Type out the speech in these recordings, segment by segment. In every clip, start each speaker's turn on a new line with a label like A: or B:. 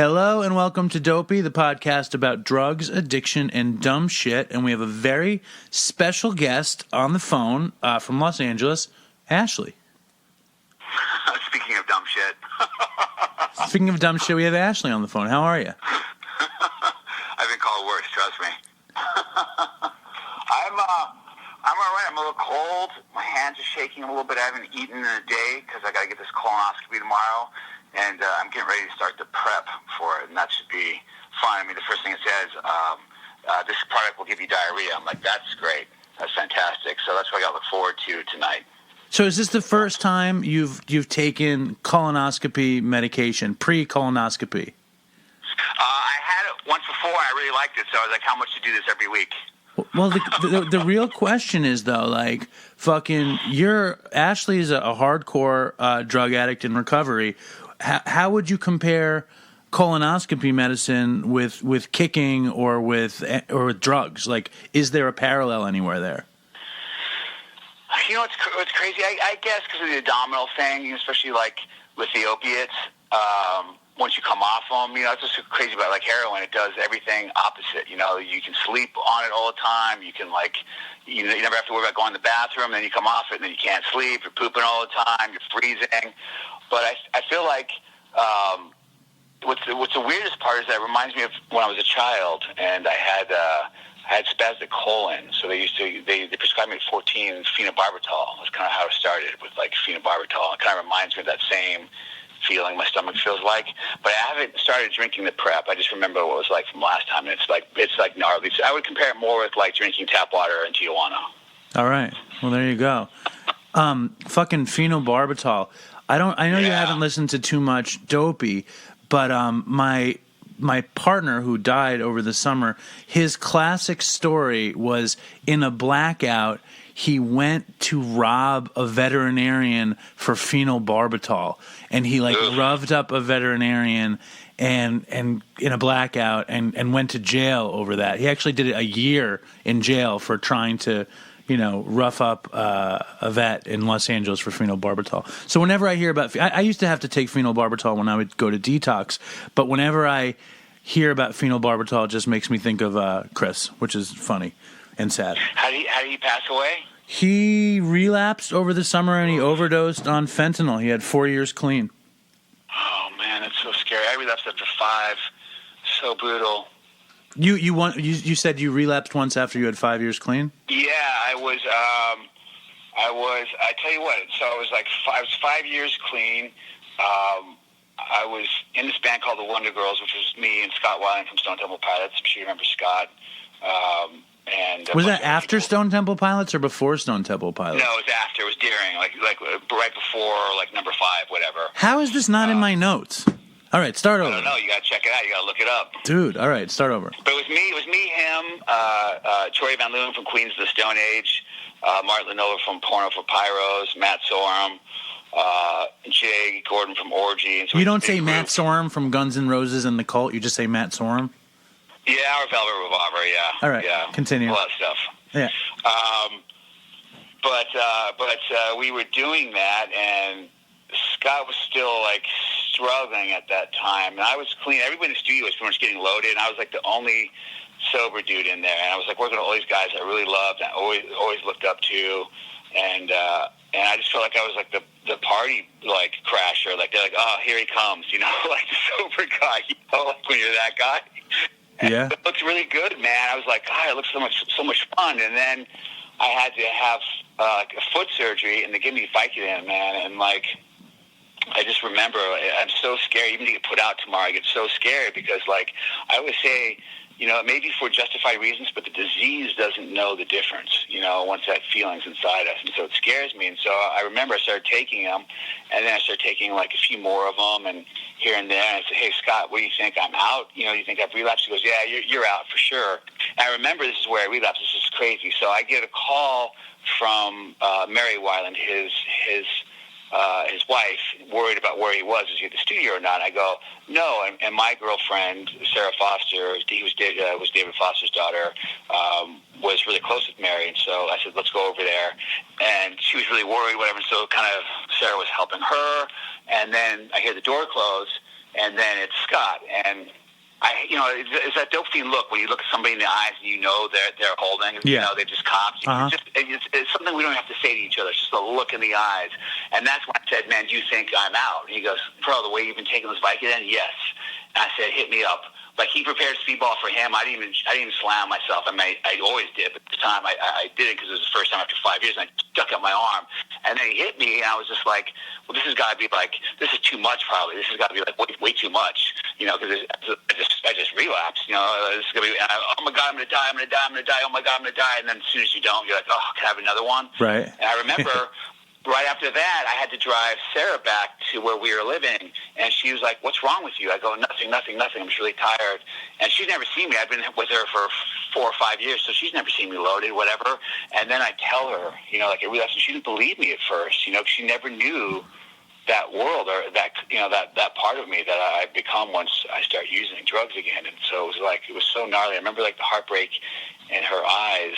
A: Hello and welcome to Dopey, the podcast about drugs, addiction, and dumb shit. And we have a very special guest on the phone from Los Angeles, Ashley.
B: Speaking of dumb shit.
A: Speaking of dumb shit, we have Ashley on the phone. How are you?
B: I've been called worse, trust me. I'm all right. I'm a little cold. My hands are shaking a little bit. I haven't eaten in a day because I got to get this colonoscopy tomorrow. And I'm getting ready to start the prep for it, and that should be fun. I mean, the first thing it says, this product will give you diarrhea. I'm like, that's great. That's fantastic. So that's what I got to look forward to tonight.
A: So is this the first time you've taken colonoscopy medication, pre-colonoscopy?
B: I had it once before, and I really liked it, so I was like, how much to do this every week?
A: Well, the real question is, though, like, Ashley is a hardcore drug addict in recovery. How would you compare colonoscopy medicine with kicking or with drugs? Like, is there a parallel anywhere there?
B: You know, it's crazy. I guess because of the abdominal thing, especially like with the opiates. Once you come off them, you know, it's just crazy about like heroin. It does everything opposite. You know, you can sleep on it all the time. You can you never have to worry about going to the bathroom. Then you come off it, and then you can't sleep. You're pooping all the time. You're freezing. But I feel like what's the weirdest part is that it reminds me of when I was a child, and I had spastic colon. So they prescribed me at 14 phenobarbital. That's kind of how it started, with like phenobarbital. It kind of reminds me of that same feeling my stomach feels like. But I haven't started drinking the prep. I just remember what it was like from last time. And it's like gnarly. So I would compare it more with like drinking tap water in Tijuana.
A: All right. Well, there you go. Fucking phenobarbital. I know you haven't listened to too much Dopey, but my partner who died over the summer, his classic story was in a blackout, he went to rob a veterinarian for phenobarbital, and he roughed up a veterinarian and in a blackout and went to jail over that. He actually did it a year in jail for trying to, rough up a vet in Los Angeles for phenobarbital. So whenever I hear about, I used to have to take phenobarbital when I would go to detox, but whenever I hear about phenobarbital, it just makes me think of Chris, which is funny and sad.
B: How did he pass away?
A: He relapsed over the summer and he overdosed on fentanyl. He had 4 years clean.
B: Oh man, that's so scary. I relapsed after 5. So brutal.
A: You said you relapsed once after you had 5 years clean?
B: Yeah, I was. I tell you what. So I was 5 years clean. I was in this band called the Wonder Girls, which was me and Scott Weiland from Stone Temple Pilots. I'm sure you remember Scott. And
A: was that after Stone Temple Pilots or before Stone Temple Pilots?
B: No, it was after. It was during, like right before, like number 5, whatever.
A: How is this not in my notes? All right, start over.
B: I don't know. You got to check it out. You got to look it up.
A: Dude, all right, start over.
B: But it was me, him, Troy Van Loon from Queens of the Stone Age, Martin Lanola from Porno for Pyros, Matt Sorum, Jay Gordon from Orgy. And so
A: you don't say Matt Sorum from Guns N' Roses and the Cult. You just say Matt Sorum?
B: Yeah, or Velvet Revolver, yeah.
A: All right,
B: yeah.
A: Continue.
B: A lot of stuff.
A: Yeah.
B: But we were doing that, and Scott was still struggling at that time, and I was clean. Everybody in the studio was pretty much getting loaded, and I was the only sober dude in there. And I was working with all these guys I really loved, and I always looked up to, and I just felt like I was the party crasher. They're oh, here he comes, the sober guy. When you're that guy.
A: Yeah.
B: It looked really good, man. I was God, it looks so much fun. And then I had to have a foot surgery, and they gave me Vicodin, man, and I just remember, I'm so scared. Even to get put out tomorrow, I get so scared because, I always say, maybe for justified reasons, but the disease doesn't know the difference, once that feeling's inside us. And so it scares me. And so I remember I started taking them, and then I started taking a few more of them and here and there. And I said, hey, Scott, what do you think? I'm out? You think I've relapsed? He goes, yeah, you're out for sure. And I remember this is where I relapsed. This is crazy. So I get a call from Mary Weiland, his wife, worried about where he was he at the studio or not. I go, no. And my girlfriend, Sarah Foster, was David Foster's daughter, was really close with Mary. And so I said, let's go over there. And she was really worried, whatever. And so kind of Sarah was helping her. And then I hear the door close. and then it's Scott. And it's that dope fiend look when you look at somebody in the eyes and you know they're holding.
A: Yeah.
B: They're just cops.
A: Uh-huh.
B: It's something we don't have to say to each other. It's just a look in the eyes. And that's when I said, man, do you think I'm out? And he goes, bro, the way you've been taking this Vicodin, yes. And I said, hit me up. Like, he prepared speedball for him. I didn't even slam myself. I mean, I always did, but this time I did it because it was the first time after 5 years, and I stuck out my arm. And then he hit me, and I was just like, well, this has got to be like, this is too much probably. This has got to be like way too much, because I just relapsed. This is going to be, oh my God, I'm going to die, I'm going to die, I'm going to die, oh my God, I'm going to die. And then as soon as you don't, you're like, oh, can I have another one?
A: Right.
B: And I remember right after that, I had to drive Sarah back to where we were living, and she was like, what's wrong with you? I go, nothing. I'm just really tired. And she's never seen me. I've been with her for 4 or 5 years, so she's never seen me loaded, whatever. And then I tell her, like I realized she didn't believe me at first, she never knew that world or that part of me that I've become once I start using drugs again. And so it was so gnarly. I remember like the heartbreak in her eyes,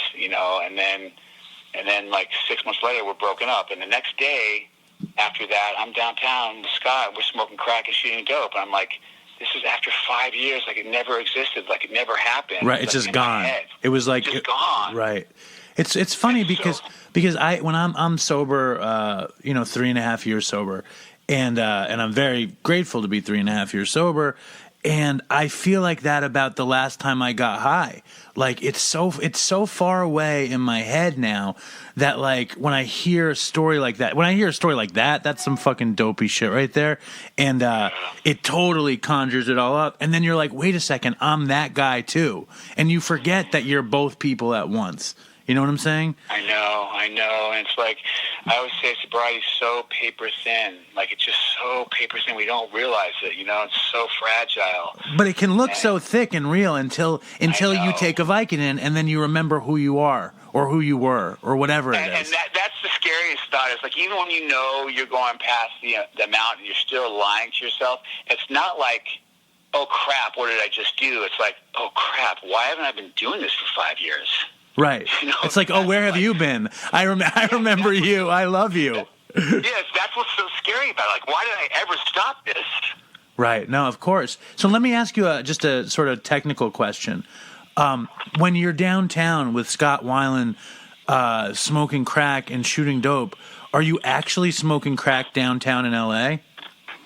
B: and then like 6 months later, we're broken up. And the next day after that, I'm downtown with Scott. We're smoking crack and shooting dope. And I'm like, this is after 5 years. Like, it never existed. Like, it never happened.
A: Right. It's just gone. It was like
B: just gone.
A: Right. It's funny because when I'm sober, 3.5 years sober, and I'm very grateful to be 3.5 years sober. And I feel like that about the last time I got high. Like, it's so far away in my head now that, like, when I hear a story like that, that's some fucking dopey shit right there. And it totally conjures it all up. And then you're like, wait a second, I'm that guy too. And you forget that you're both people at once. You know what I'm saying? I know. And it's like, I always say sobriety is so paper thin. Like, it's just so paper thin. We don't realize it, it's so fragile. But it can look so thick and real until you take a Vicodin and then you remember who you are or who you were or whatever it is. And that's the scariest thought. It's like, even when you know you're going past the mountain, you're still lying to yourself. It's not like, oh, crap, what did I just do? It's like, oh, crap, why haven't I been doing this for 5 years? Right. It's like, oh, where have you been? I remember you. I love you. Yes, that's what's so scary about it. Like, why did I ever stop this? Right. No, of course. So let me ask you just a sort of technical question. When you're downtown with Scott Weiland smoking crack and shooting dope, are you actually smoking crack downtown in L.A.?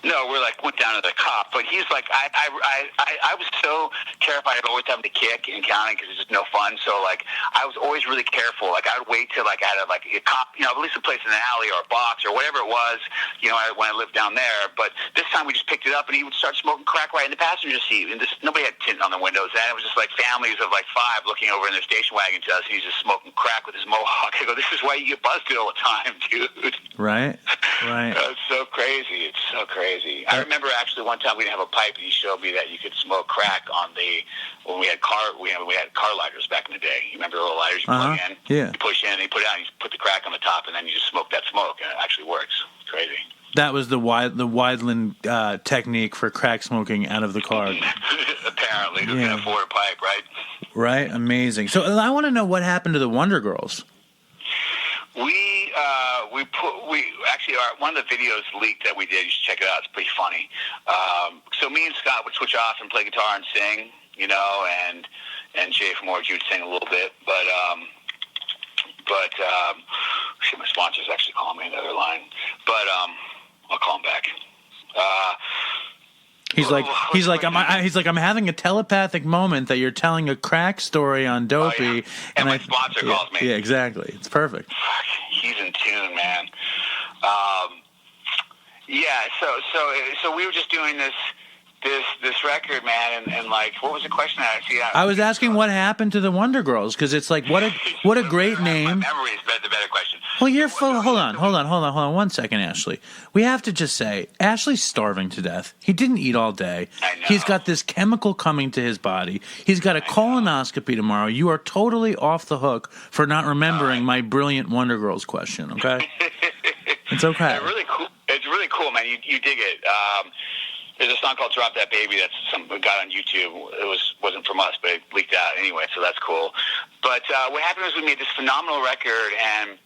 A: No, we're like went down to the cop, but he's like, I was so terrified of always having to kick and counting because it's just no fun. So like, I was always really careful. Like, I would wait till like I had like a cop, at least a place in an alley or a box or whatever it was, when I lived down there. But this time we just picked it up and he would start smoking crack right in the passenger seat. And nobody had tint on the windows. And it was just like families of like 5 looking over in their station wagon to us, and he's just smoking crack with his mohawk. I go, this is why you get buzzed all the time, dude. Right. It's so crazy. It's so crazy. I remember actually one time we didn't have a pipe, and he showed me that you could smoke crack when we had car lighters back in the day. You remember the little lighters you plug in? Yeah. You push in, and you put it out, and you put the crack on the top, and then you just smoke that smoke, and it actually works. It's crazy. That was the Weiland technique for crack smoking out of the car. Apparently, who can afford a pipe, right? Right, amazing. So I want to know what happened to the Wonder Girls. One of the videos leaked that we did. You should check it out. It's pretty funny. So me and Scott would switch off and play guitar and sing, and Jay from Orange would sing a little bit. But my sponsor's actually calling me on the other line. But I'll call him back. He's like, I'm having a telepathic moment that you're telling a crack story on Dopey. Oh, yeah. And my sponsor calls me. Yeah, exactly. It's perfect. He's in tune, man. So we were just doing this record, man, and like, what was the question? I was asking what happened to the Wonder Girls, because it's like, what a great name. My memory is the better question. Well, you're full. Hold on 1 second, Ashley. We have to just say, Ashley's starving to death. He didn't eat all day. I know. He's got this chemical coming to his body. He's got a colonoscopy tomorrow. You are totally off the hook for not remembering my brilliant Wonder Girls question, okay? It's okay. It's really cool, man. You dig it. There's a song called "Drop That Baby" that's some got on YouTube. It wasn't from us, but it leaked out anyway, so that's cool. But what happened was we made this phenomenal record, and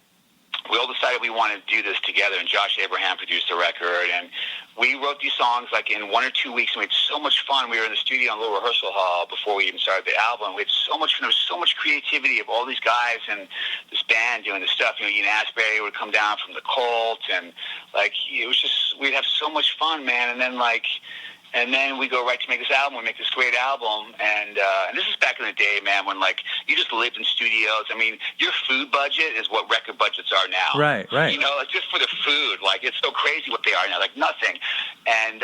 B: we all decided we wanted to do this together, and Josh Abraham produced the record, and we wrote these songs like in 1 or 2 weeks, and we had so much fun. We were in the studio in a little rehearsal hall before we even started the album. We had so much fun. There was so much creativity of all these guys and this band doing this stuff. You know, Ian Astbury would come down from the Cult, and like it was just, we'd have so much fun, man. And then we go right to make this album. We make this great album, and this is back in the day, man, when like you just lived in studios. I mean, your food budget is what record budgets are now.
A: Right.
B: You know, like just for the food, like it's so crazy what they are now, like nothing. And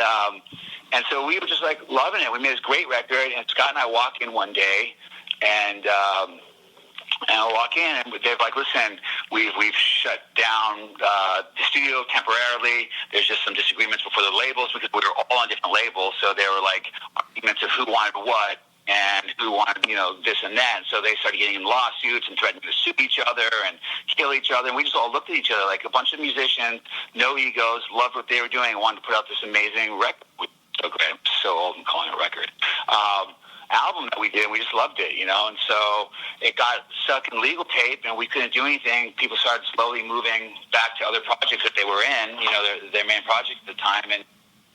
B: so we were just like loving it. We made this great record, and Scott and I walk in one day, and I walk in, and they're like, "Listen, we've shut down the studio temporarily. There's just some disagreements before the labels because we were all on different labels. So there were like arguments of who wanted what and who wanted, you know, this and that. So they started getting in lawsuits and threatening to sue each other and kill each other. And we just all looked at each other like a bunch of musicians, no egos, loved what they were doing, and wanted to put out this amazing record. So great. I'm so old. I'm calling it a record." Album that we did, we just loved it, you know, and so it got stuck in legal tape, and we couldn't do anything. People started slowly moving back to other projects that they were in, you know, their main project at the time, and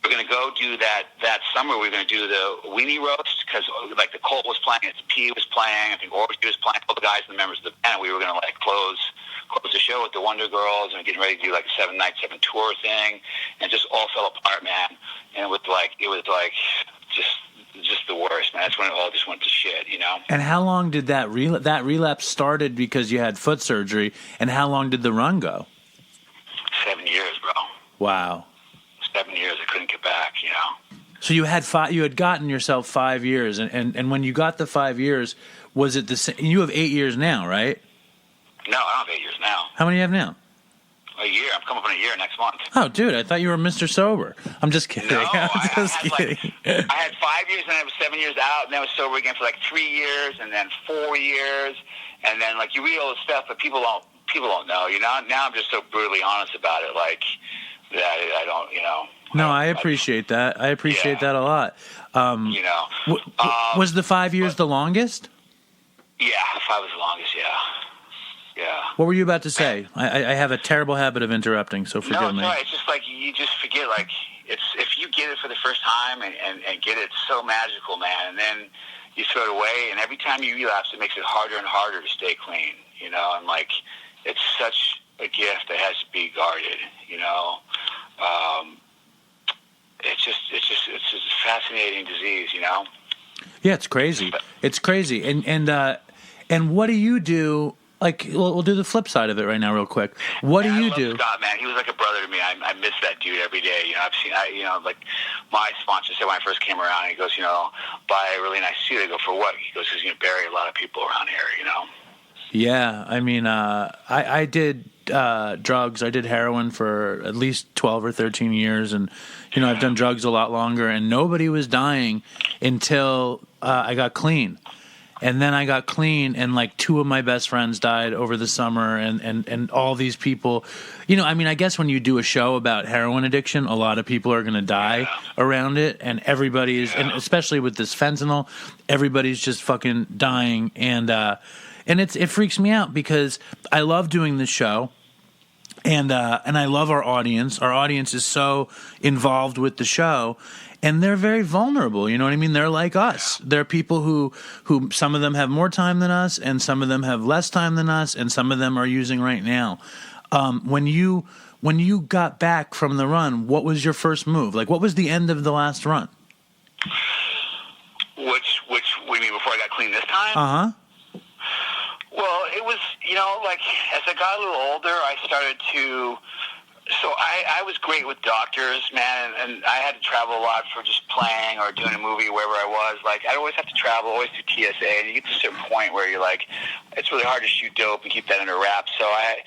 B: we're going to go do that summer. We were going to do the Weenie Roast, because like the Cult was playing, P was playing, I think Orgy was playing, all the guys and the members of the band. We were going to like close the show with the Wonder Girls and getting ready to do like a 7-night, 7 tour thing, and just all fell apart, man. And it was like just the worst, man. That's when it all just went to shit, you know.
A: And how long did that relapse started because you had foot surgery, and how long did the run go?
B: 7 years, bro.
A: Wow.
B: 7 years. I couldn't get back, you know.
A: So you had you had gotten yourself 5 years, and when you got the 5 years, was it the same? You have 8 years now, right?
B: No, I don't have 8 years now.
A: How many do you have now?
B: A year. I'm coming up on a year next month.
A: Oh, dude, I thought you were Mr. Sober. I'm just kidding.
B: No,
A: I'm just kidding.
B: I had 5 years, and I was 7 years out, and then I was sober again for like 3 years, and then 4 years, and then like you read all this stuff, but people don't know. You know, now I'm just so brutally honest about it, like that I don't, you know.
A: No, I appreciate that. I appreciate that a lot.
B: You know,
A: was the 5 years the longest?
B: Yeah, 5 was the longest. Yeah. Yeah.
A: What were you about to say? I have a terrible habit of interrupting, so forgive me.
B: No, it's all right. It's just like you just forget. Like it's if you get it for the first time and get it, it's so magical, man. And then you throw it away, and every time you relapse, it makes it harder and harder to stay clean. You know, and like it's such a gift that has to be guarded. You know, it's just a fascinating disease. You know. Yeah,
A: it's crazy. It's crazy. And what do you do? Like, we'll do the flip side of it right now real quick. What do you do?
B: Scott, man, he was like a brother to me. I miss that dude every day. You know, like my sponsor said when I first came around, he goes, you know, buy a really nice suit. I go, for what? He goes, because you bury a lot of people around here, you know.
A: Yeah, I mean, I did drugs. I did heroin for at least 12 or 13 years, and, you know, I've done drugs a lot longer, and nobody was dying until I got clean. And then I got clean, and like 2 of my best friends died over the summer, and all these people, you know, I mean, I guess when you do a show about heroin addiction, a lot of people are going to die around it, and everybody is, and especially with this fentanyl, everybody's just fucking dying, and it freaks me out because I love doing this show. And I love our audience. Our audience is so involved with the show, and they're very vulnerable. You know what I mean? They're like us. They're people who some of them have more time than us, and some of them have less time than us, and some of them are using right now. When you got back from the run, what was your first move? Like, what was the end of the last run?
B: Which we mean before I got clean this time?
A: Uh-huh.
B: Well, it was, you know, like, as I got a little older, I started to, so I was great with doctors, man, and I had to travel a lot for just playing or doing a movie wherever I was. Like, I'd always have to travel, always do TSA, and you get to a certain point where you're like, it's really hard to shoot dope and keep that under wraps. So I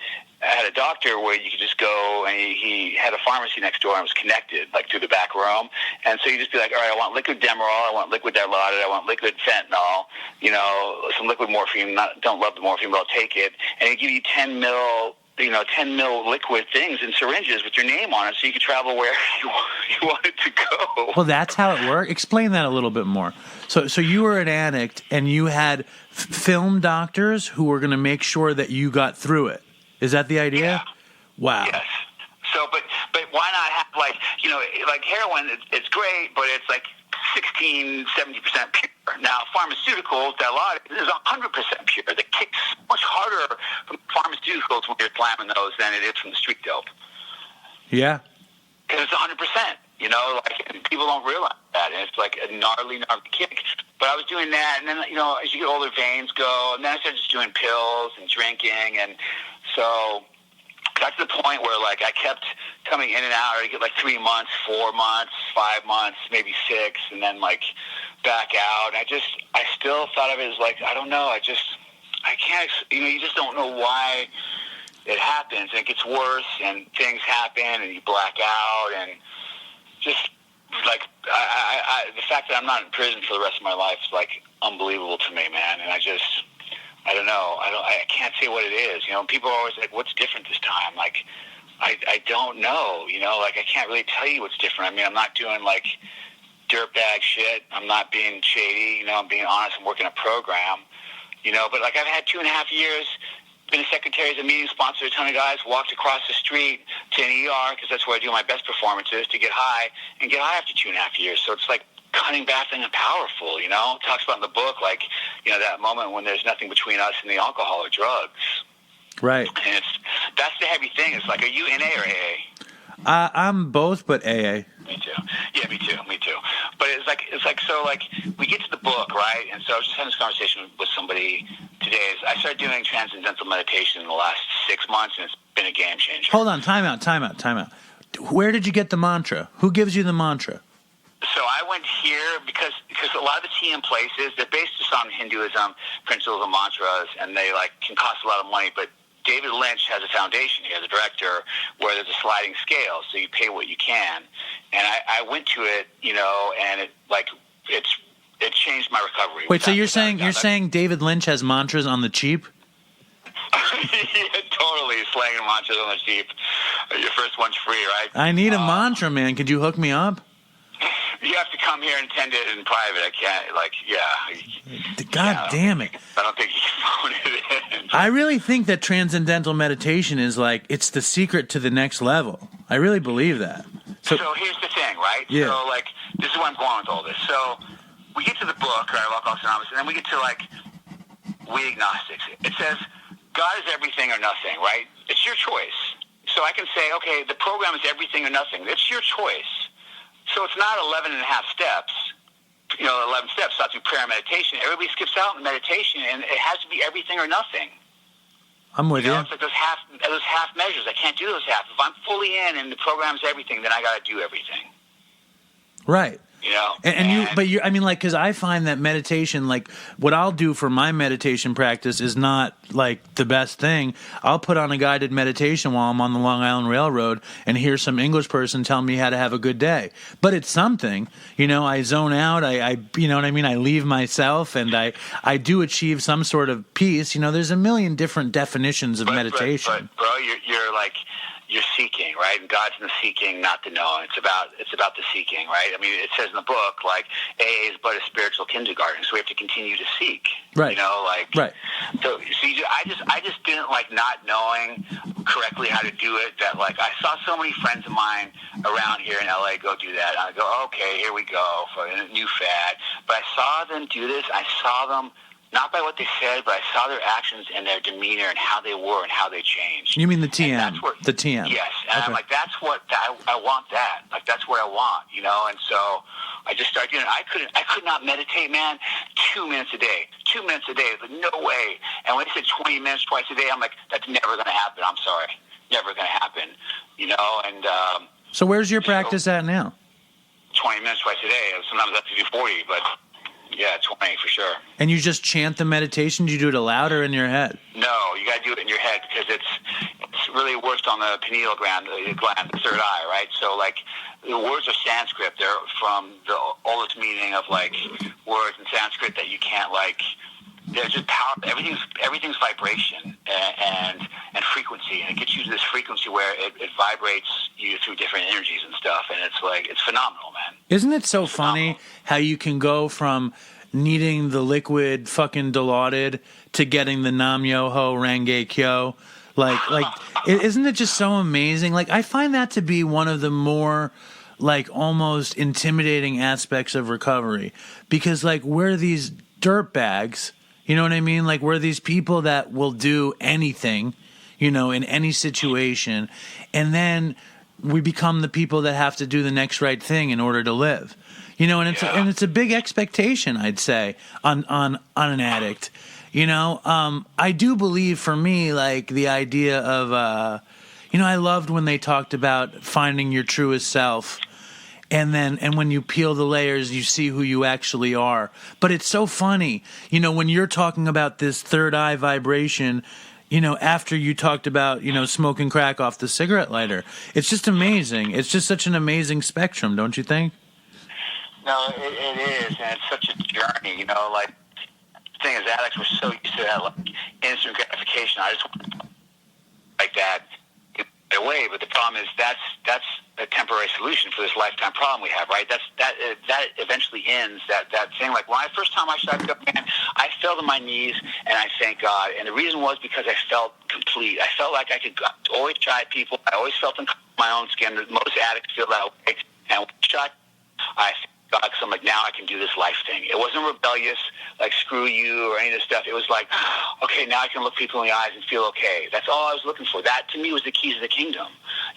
B: had a doctor where you could just go, and he had a pharmacy next door and was connected, like, through the back room. And so you just be like, all right, I want liquid Demerol, I want liquid Dilaudid, I want liquid fentanyl, you know, some liquid morphine. Don't love the morphine, but I'll take it. And he'd give you 10 mil liquid things in syringes with your name on it, so you could travel where you wanted to go.
A: Well, that's how it worked. Explain that a little bit more. So you were an addict, and you had film doctors who were going to make sure that you got through it. Is that the idea?
B: Yeah.
A: Wow.
B: Yes. So, but why not have, like, you know, like heroin, it's great, but it's like 16, 70% pure. Now, pharmaceuticals, Dilaudid, is 100% pure. The kick's much harder from pharmaceuticals when you're slamming those than it is from the street dope.
A: Yeah.
B: Because it's 100%, you know, like, and people don't realize that, and it's like a gnarly kick. But I was doing that, and then, you know, as you get older, veins go, and then I started just doing pills and drinking, and so got to the point where, like, I kept coming in and out. I get like 3 months, 4 months, 5 months, maybe 6, and then, like, back out. And I still thought of it as, like, I don't know, I can't, you know, you just don't know why it happens, and it gets worse, and things happen, and you black out, and just, like, the fact that I'm not in prison for the rest of my life is, like, unbelievable to me, man, and I don't know. I can't say what it is. You know, people are always like, what's different this time? Like, I don't know, you know, like, I can't really tell you what's different. I mean, I'm not doing, like, dirtbag shit. I'm not being shady, you know, I'm being honest. I'm working a program, you know, but, like, I've had 2.5 years, been a secretary at a meeting, sponsored a ton of guys, walked across the street to an ER, because that's where I do my best performances, to get high, and get high after 2.5 years. So it's like cutting, baffling, and powerful, you know? It talks about in the book, like, you know, that moment when there's nothing between us and the alcohol or drugs. Right. And that's the heavy thing. It's like, are you NA or AA?
A: I'm both, but AA.
B: Me too. Yeah, me too. But it's like, so, like, we get to the book, right? And so I was just having this conversation with somebody today. I started doing transcendental meditation in the last 6 months, and it's been a game changer.
A: Hold on, time out. Where did you get the mantra? Who gives you the mantra?
B: So I went here because a lot of the TM places, they're based just on Hinduism, principles and mantras, and they, like, can cost a lot of money, but David Lynch has a foundation here, the director, where there's a sliding scale, so you pay what you can. And I went to it, you know, and it changed my recovery.
A: Wait, so you're saying David Lynch has mantras on the cheap?
B: Yeah, totally, slanging mantras on the cheap. Your first one's free, right?
A: I need a mantra, man. Could you hook me up?
B: You have to come here and attend it in private. I can't, like, yeah.
A: God damn it.
B: I don't think you can phone it in.
A: I really think that transcendental meditation is, like, it's the secret to the next level. I really believe that.
B: So here's the thing, right?
A: Yeah.
B: So, like, this is where I'm going with all this. So we get to the book, right, Alcoholics Anonymous, and then we get to, like, we agnostics. It says, God is everything or nothing, right? It's your choice. So I can say, okay, the program is everything or nothing. It's your choice. So it's not 11 and a half steps, you know, 11 steps, not through prayer and meditation. Everybody skips out in meditation, and it has to be everything or nothing.
A: I'm with you.
B: It's like those half measures. I can't do those half. If I'm fully in and the program's everything, then I got to do everything.
A: Right.
B: You know?
A: I mean, like, because I find that meditation, like, what I'll do for my meditation practice is not, like, the best thing. I'll put on a guided meditation while I'm on the Long Island Railroad and hear some English person tell me how to have a good day. But it's something, you know, I zone out, I you know what I mean? I leave myself, and I do achieve some sort of peace. You know, there's a million different definitions of meditation.
B: But bro, you're like, you're seeking, right? And God's in the seeking, not the knowing. It's about the seeking, right? I mean, it says in the book, like, AA is but a spiritual kindergarten, so we have to continue to seek.
A: Right.
B: You know, like,
A: right.
B: So I just didn't like not knowing correctly how to do it. That, like, I saw so many friends of mine around here in LA go do that. And I go, okay, here we go for a new fad. But I saw them do this. I saw them. Not by what they said, but I saw their actions and their demeanor and how they were and how they changed.
A: You mean the TM? The TM.
B: Yes. And okay. I'm like, that's what, I want that. Like, that's what I want, you know? And so I just started doing it. I could not meditate, man, 2 minutes a day. 2 minutes a day. Like, no way. And when they said 20 minutes twice a day, I'm like, that's never going to happen. I'm sorry. Never going to happen, you know? And
A: so where's your practice at now?
B: 20 minutes twice a day. Sometimes I have to do 40, but... yeah, 20 for sure.
A: And you just chant the meditation? Do you do it aloud or in your head?
B: No, you got to do it in your head because it's really worked on the pineal gland, the third eye, right? So, like, the words are Sanskrit. They're from the oldest meaning of, like, words in Sanskrit that you can't, like, they're just power. Everything's vibration and frequency, and it gets you to this frequency where it vibrates you through different energies and stuff, and it's like, it's phenomenal, man.
A: Isn't it so funny how you can go from needing the liquid fucking Dilaudid to getting the Nam Myoho Renge Kyo? Isn't it just so amazing? Like, I find that to be one of the more, like, almost intimidating aspects of recovery, because, like, we're these dirtbags, you know what I mean? Like, we're these people that will do anything, you know, in any situation, and then we become the people that have to do the next right thing in order to live, you know, and it's a big expectation, I'd say, on an addict. You know, I do believe, for me, like, the idea of, you know, I loved when they talked about finding your truest self, and when you peel the layers, you see who you actually are. But it's so funny, you know, when you're talking about this third eye vibration, you know, after you talked about, you know, smoking crack off the cigarette lighter. It's just amazing. It's just such an amazing spectrum, don't you think?
B: No, it is, and it's such a journey, you know, like, the thing is, addicts were so used to that, like, instant gratification. I just want like that away, but the problem is that's a temporary solution for this lifetime problem we have, right? That eventually ends that thing. Like, when first time I started up, man, I fell to my knees and I thank God. And the reason was because I felt complete. I felt like I could always try people. I always felt in my own skin. Most addicts feel that way. And when I shot, I God, because I'm like, now I can do this life thing. It wasn't rebellious, like, screw you or any of this stuff. It was like, okay, now I can look people in the eyes and feel okay. That's all I was looking for. That, to me, was the keys to the kingdom,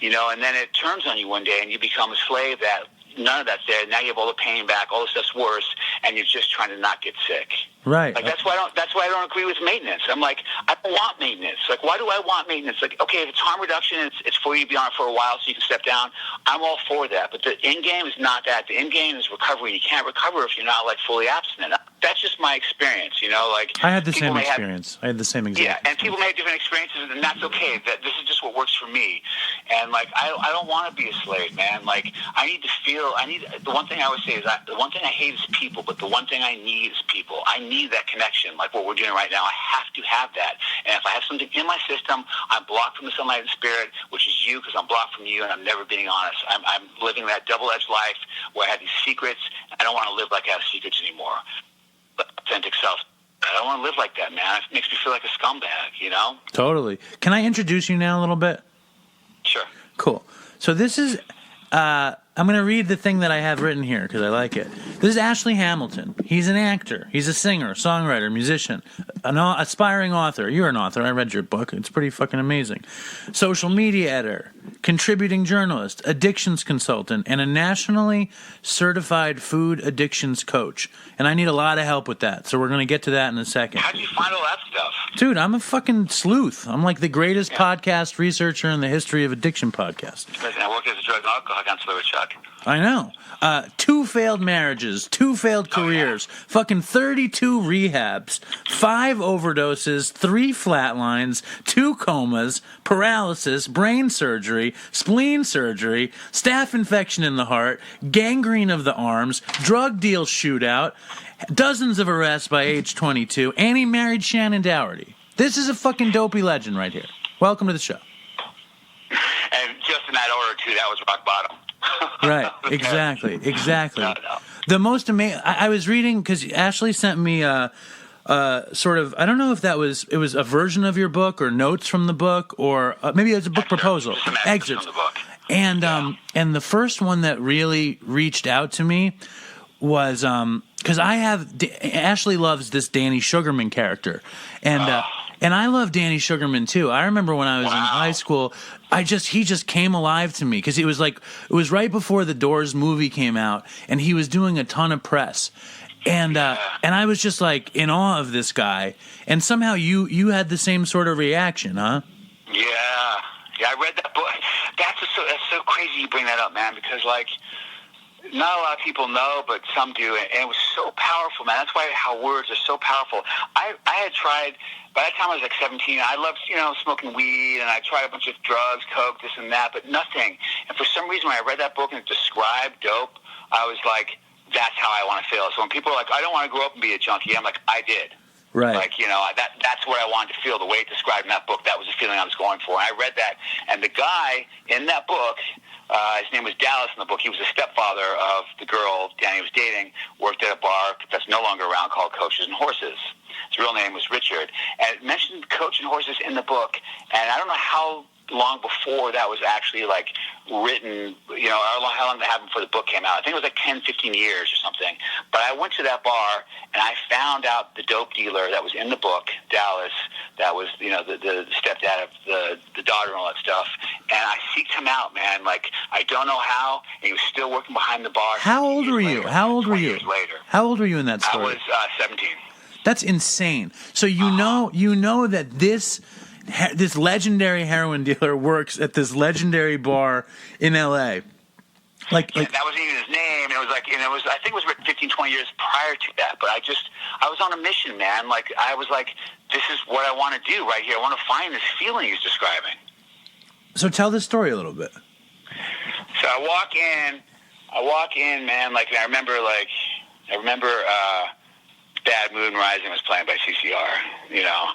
B: you know. And then it turns on you one day, and you become a slave that none of that's there. Now you have all the pain back, all the stuff's worse, and you're just trying to not get sick.
A: Right.
B: Like, that's why I don't agree with maintenance. I'm like, I don't want maintenance. Like, why do I want maintenance? Like, okay, if it's harm reduction, it's for you to be on it for a while so you can step down. I'm all for that. But the end game is not that. The end game is recovery. You can't recover if you're not, like, fully abstinent. That's just my experience, you know. Like,
A: I had the same experience. I had the same exact
B: experience. Yeah, and people may have different experiences, and that's okay. This is just what works for me. And, like, I don't want to be a slave, man. Like, the one thing I always say is, the one thing I hate is people, but the one thing I need is people. I need that connection, like what we're doing right now. I have to have that. And if I have something in my system, I'm blocked from the sunlight and spirit, which is you, because I'm blocked from you, and I'm never being honest. I'm living that double-edged life where I have these secrets. I don't want to live like I have secrets anymore. But authentic self, I don't want to live like that, man. It makes me feel like a scumbag, you know?
A: Totally. Can I introduce you now a little bit?
B: Sure.
A: Cool. So this is... I'm going to read the thing that I have written here because I like it. This is Ashley Hamilton. He's an actor. He's a singer, songwriter, musician, an aspiring author. You're an author. I read your book. It's pretty fucking amazing. Social media editor, contributing journalist, addictions consultant, and a nationally certified food addictions coach. And I need a lot of help with that, so we're going to get to that in a second.
B: How'd you find all that stuff?
A: Dude, I'm a fucking sleuth. I'm like the greatest podcast researcher in the history of addiction podcasts.
B: Listen, I work as a drug and alcohol counselor, Chuck.
A: I know. 2 failed marriages, 2 failed careers, fucking 32 rehabs, 5 overdoses, 3 flatlines, 2 comas, paralysis, brain surgery, spleen surgery, staph infection in the heart, gangrene of the arms, drug deal shootout, dozens of arrests by age 22, and he married Shannon Dougherty. This is a fucking dopey legend right here. Welcome to the show.
B: And just in that order, too, that was rock bottom.
A: Right, exactly.
B: No.
A: The most amazing... I was reading, because Ashley sent me sort of... I don't know if it was a version of your book or notes from the book, or maybe it was a book proposal.
B: Excerpts from the book.
A: And the first one that really reached out to me was... because Ashley loves this Danny Sugarman character. And I love Danny Sugarman too. I remember when I was in high school, he just came alive to me because it was right before the Doors movie came out, and he was doing a ton of press, and I was just like in awe of this guy. And somehow you had the same sort of reaction, huh?
B: Yeah, I read that book. That's so crazy you bring that up, man, because like, not a lot of people know, but some do, and it was so powerful, man. That's why how words are so powerful. I had tried, by that time I was like 17, I loved, smoking weed, and I tried a bunch of drugs, coke, this and that, but nothing. And for some reason, when I read that book and it described dope, I was like, that's how I want to feel. So when people are like, I don't want to grow up and be a junkie, I'm like, I did.
A: Right.
B: Like, you know, that's what I wanted to feel. The way it described in that book, that was the feeling I was going for. And I read that, and the guy in that book, his name was Dallas in the book. He was the stepfather of the girl Danny was dating, worked at a bar that's no longer around called Coaches and Horses. His real name was Richard. And it mentioned Coach and Horses in the book, and I don't know how long before that was actually, like, written, you know, how long that happened before the book came out. I think it was like 10, 15 years or something. But I went to that bar, and I found out the dope dealer that was in the book, Dallas, that was, you know, the stepdad of the daughter and all that stuff. And I seeked him out, man. Like, I don't know how, and he was still working behind the bar.
A: How old were you? How old were you?
B: Years later.
A: How old were you in that story?
B: I was 17.
A: That's insane. So you know that this legendary heroin dealer works at this legendary bar in L.A. Like
B: that wasn't even his name. It was like, and I think it was written 15, 20 years prior to that. But I was on a mission, man. Like, I was like, this is what I want to do right here. I want to find this feeling he's describing.
A: So tell the story a little bit.
B: So I walk in, man. Like, I remember Bad Moon Rising was playing by CCR. You know,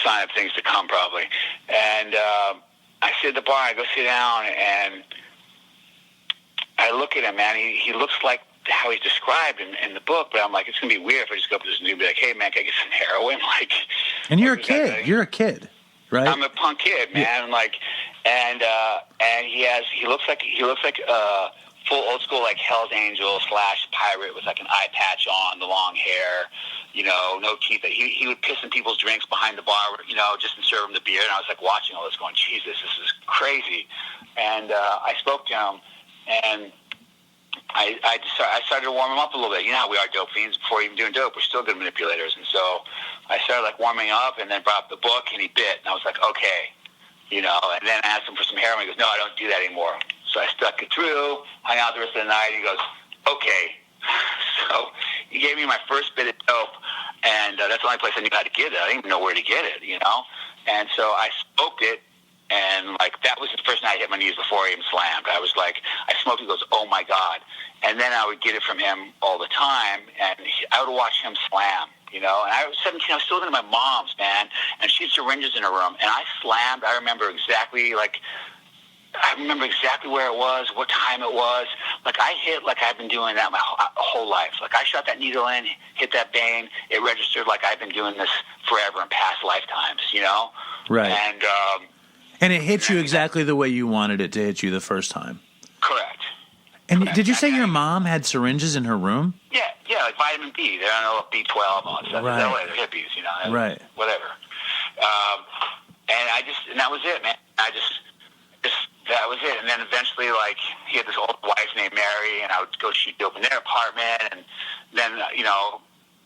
B: sign of things to come, probably. And I sit at the bar, I go sit down, and I look at him, man. He looks like how he's described in the book, but I'm like, it's going to be weird if I just go up to this dude and be like, hey, man, can I get some heroin? Like,
A: and you're a kid. You're a kid, right?
B: I'm a punk kid, man. Yeah. Like, and he looks like full old school, like Hell's Angel / pirate with like an eye patch on, the long hair, you know, no teeth. He would piss in people's drinks behind the bar, you know, just to serve them the beer. And I was like watching all this going, Jesus, this is crazy. And I spoke to him, and I started to warm him up a little bit. You know how we are dope fiends before even doing dope. We're still good manipulators. And so I started like warming up, and then brought up the book, and he bit. And I was like, okay, you know. And then I asked him for some heroin. He goes, no, I don't do that anymore. So I stuck it through, hung out the rest of the night. He goes, okay. So he gave me my first bit of dope, and that's the only place I knew how to get it. I didn't even know where to get it, you know. And so I smoked it, and like that was the first night I hit my knees before I even slammed. I was like, I smoked it. He goes, oh my God. And then I would get it from him all the time, and I would watch him slam. You know, and I was 17. I was still living at my mom's, man, and she had syringes in her room, and I slammed. I remember exactly where it was, what time it was. Like, I hit like I've been doing that my whole life. Like, I shot that needle in, hit that vein. It registered like I've been doing this forever in past lifetimes, you know?
A: Right. And it hit you
B: then,
A: exactly the way you wanted it to hit you the first time.
B: Correct.
A: And
B: correct.
A: Did you say your mom had syringes in her room?
B: Yeah, like vitamin B. They don't know B12 on stuff.
A: Right.
B: They're hippies, you know?
A: Right.
B: Whatever. And that was it, man. That was it. And then eventually, like, he had this old wife named Mary, and I would go shoot dope in their apartment. And then, you know,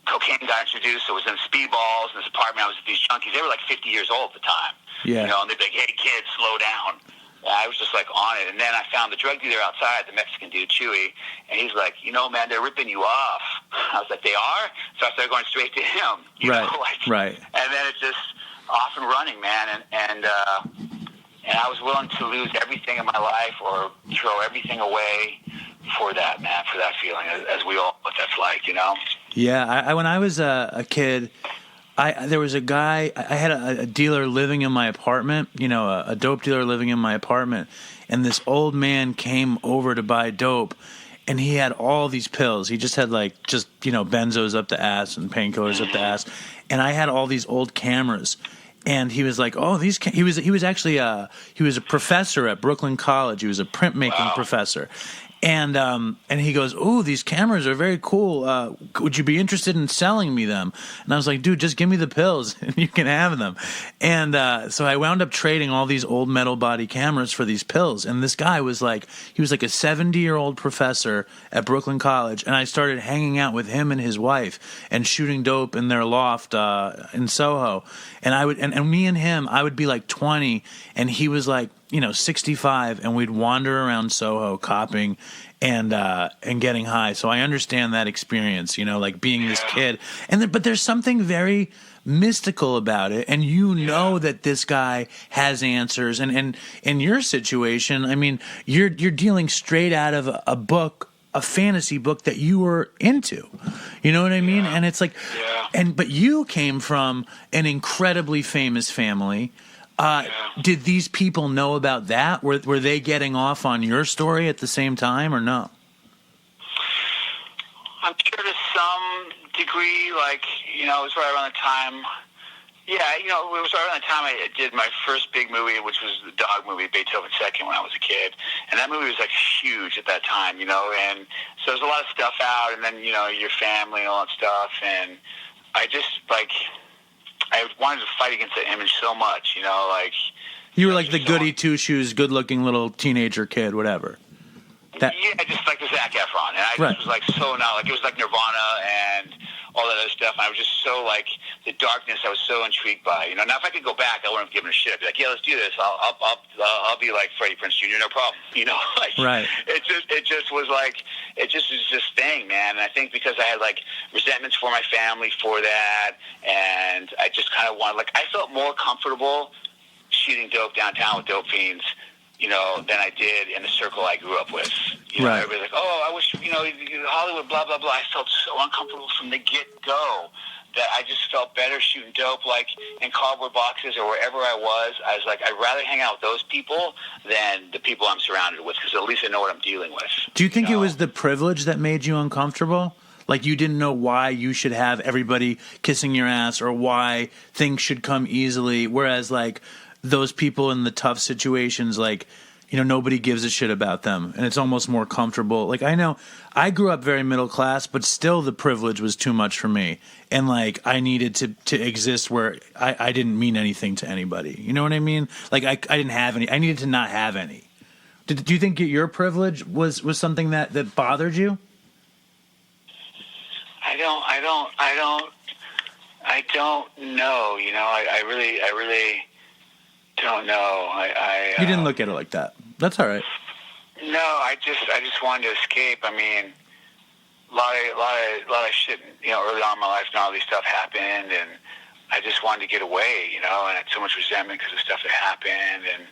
B: cocaine got introduced. So it was in speedballs in this apartment. I was with these junkies. They were like 50 years old at the time.
A: Yeah.
B: You know, and they'd be like, hey, kid, slow down. And I was just, like, on it. And then I found the drug dealer outside, the Mexican dude, Chewy. And he's like, you know, man, they're ripping you off. I was like, they are? So I started going straight to him. You know, like,
A: right. And
B: then it's just off and running, man. And I was willing to lose everything in my life or throw everything away for that, man, for that feeling, as we all know what that's like, you know?
A: Yeah, when I was a kid, there was a guy, I had a dealer living in my apartment, you know, a dope dealer living in my apartment, and this old man came over to buy dope, and he had all these pills. He just had, like, you know, benzos up the ass and painkillers up the ass, and I had all these old cameras. And he was like, "Oh, he was actually he was a professor at Brooklyn College. He was a printmaking professor." And he goes, "Oh, these cameras are very cool. Would you be interested in selling me them?" And I was like, "Dude, just give me the pills and you can have them." And so I wound up trading all these old metal body cameras for these pills. And this guy was like, he was like a 70-year-old professor at Brooklyn College, and I started hanging out with him and his wife and shooting dope in their loft in Soho. And I would and me and him, I would be like 20, and he was like, you know, 65, and we'd wander around Soho copping and getting high. So I understand that experience, you know, like being this kid. But there's something very mystical about it, and you know that this guy has answers. And in your situation, I mean, you're dealing straight out of a book a fantasy book that you were into. You know what I mean? And it's like, but you came from an incredibly famous family. Did these people know about that? Were they getting off on your story at the same time or no?
B: I'm sure to some degree, like, you know, it was right around the time. Yeah, you know, it was right around the time I did my first big movie, which was the dog movie, Beethoven Second, when I was a kid. And that movie was, like, huge at that time, you know. And so there's a lot of stuff out, and then, you know, your family and all that stuff. And I just, like, I wanted to fight against that image so much, you know, like.
A: You were like the goody two-shoes, good-looking little teenager kid, whatever.
B: Yeah, just like the Zac Efron. And I just was, like, so not, like, it was like Nirvana and all that other stuff. And I was just so, like, the darkness I was so intrigued by. You know, now if I could go back, I wouldn't have given a shit. I'd be like, yeah, let's do this. I'll be like Freddie Prinze Jr., no problem. You know, like, it just was like, it just was this thing, man. And I think because I had, like, resentments for my family for that, and I just kind of wanted, like, I felt more comfortable shooting dope downtown with dope fiends, you know, than I did in the circle I grew up with. You know, everybody's like, oh, I wish, you know, Hollywood, blah, blah, blah. I felt so uncomfortable from the get-go that I just felt better shooting dope, like, in cardboard boxes or wherever I was. I was like, I'd rather hang out with those people than the people I'm surrounded with, because at least I know what I'm dealing with.
A: Do you think it was the privilege that made you uncomfortable? Like, you didn't know why you should have everybody kissing your ass or why things should come easily, whereas, like, those people in the tough situations, like, you know, nobody gives a shit about them, and it's almost more comfortable. Like, I know I grew up very middle class, but still the privilege was too much for me, and, like, I needed to exist where I didn't mean anything to anybody. You know what I mean? Like, I didn't have any. I needed to not have any. Do you think your privilege was something that bothered you?
B: I don't know. You know, I really don't know.
A: You didn't look at it like that. That's all right.
B: No, I just wanted to escape. I mean, a lot of shit. You know, early on in my life, and all these stuff happened, and I just wanted to get away. You know, and I had so much resentment because of stuff that happened, and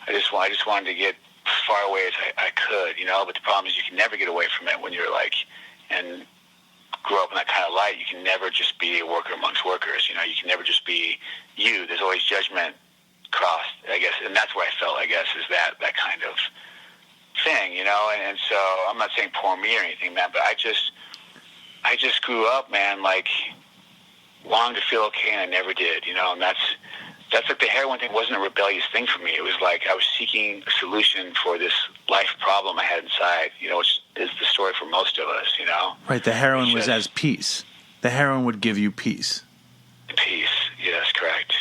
B: I just wanted to get as far away as I could. You know, but the problem is you can never get away from it when you're like, and grow up in that kind of light. You can never just be a worker amongst workers. You know, you can never just be you. There's always judgment crossed, I guess, and that's what I felt, I guess, is that kind of thing, you know, and so I'm not saying poor me or anything, man, but I just grew up, man, like, wanting to feel okay, and I never did, you know, and that's like the heroin thing wasn't a rebellious thing for me. It was like I was seeking a solution for this life problem I had inside, you know, which is the story for most of us, you know.
A: Right, the heroin was as peace. The heroin would give you peace.
B: Peace, yes, correct.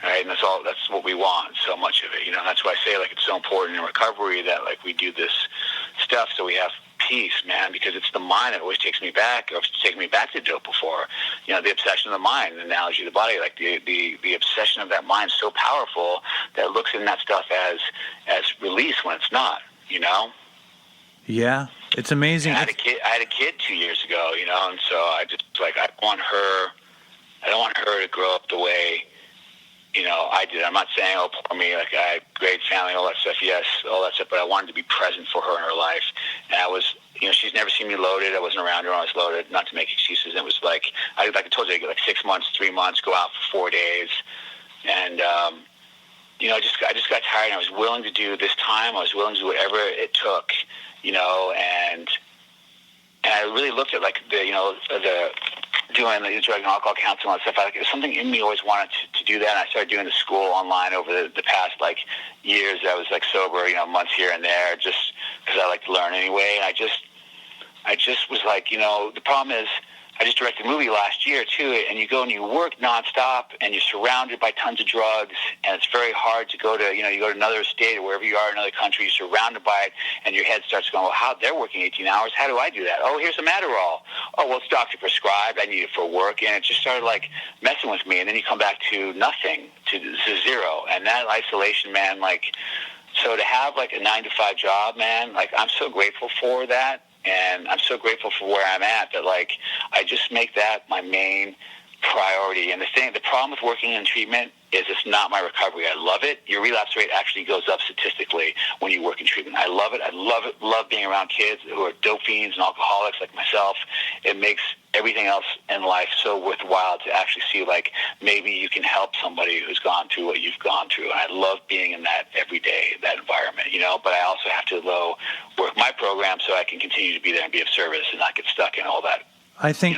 B: Right, and that's what we want, so much of it, you know. That's why I say, like, it's so important in recovery that, like, we do this stuff so we have peace, man, because it's the mind that always takes me back, or it's taken me back to dope before. You know, the obsession of the mind, the analogy of the body, like the obsession of that mind is so powerful that it looks in that stuff as release when it's not, you know.
A: Yeah, it's amazing.
B: I had a kid 2 years ago, you know, and so I just, like, I don't want her to grow up the way, you know, I did. I'm not saying, oh, poor me, like, I had great family, all that stuff, yes, all that stuff, but I wanted to be present for her in her life. And I was, you know, she's never seen me loaded. I wasn't around her when I was loaded, not to make excuses. And it was like I told you, I get like 6 months, 3 months, go out for 4 days. And, you know, I just got tired, and I was willing to do this time. I was willing to do whatever it took, you know, and I really looked at, like, the, you know, doing the drug and alcohol counseling and stuff. Like, it was something in me always wanted to do that. And I started doing the school online over the past, like, years. I was, like, sober, you know, months here and there, just because I like to learn anyway. And I just was like, you know, the problem is I just directed a movie last year too, and you go and you work nonstop, and you're surrounded by tons of drugs, and it's very hard to go to, you know, you go to another state or wherever you are in another country, you're surrounded by it, and your head starts going, well, how they're working 18 hours, how do I do that? Oh, here's some Adderall. Oh, well, it's doctor prescribed, I need it for work, and it just started, like, messing with me, and then you come back to nothing, to zero, and that isolation, man, like, so to have, like, a 9-to-5 job, man, like, I'm so grateful for that. And I'm so grateful for where I'm at that, like, I just make that my main priority. And the problem with working in treatment is it's not my recovery. I love it. Your relapse rate actually goes up statistically when you work in treatment. I love it. I love it. Love being around kids who are dope fiends and alcoholics like myself. It makes everything else in life so worthwhile to actually see, like, maybe you can help somebody who's gone through what you've gone through. And I love being in that every day, that environment, you know, but I also have to work my program so I can continue to be there and be of service and not get stuck in all that.
A: I think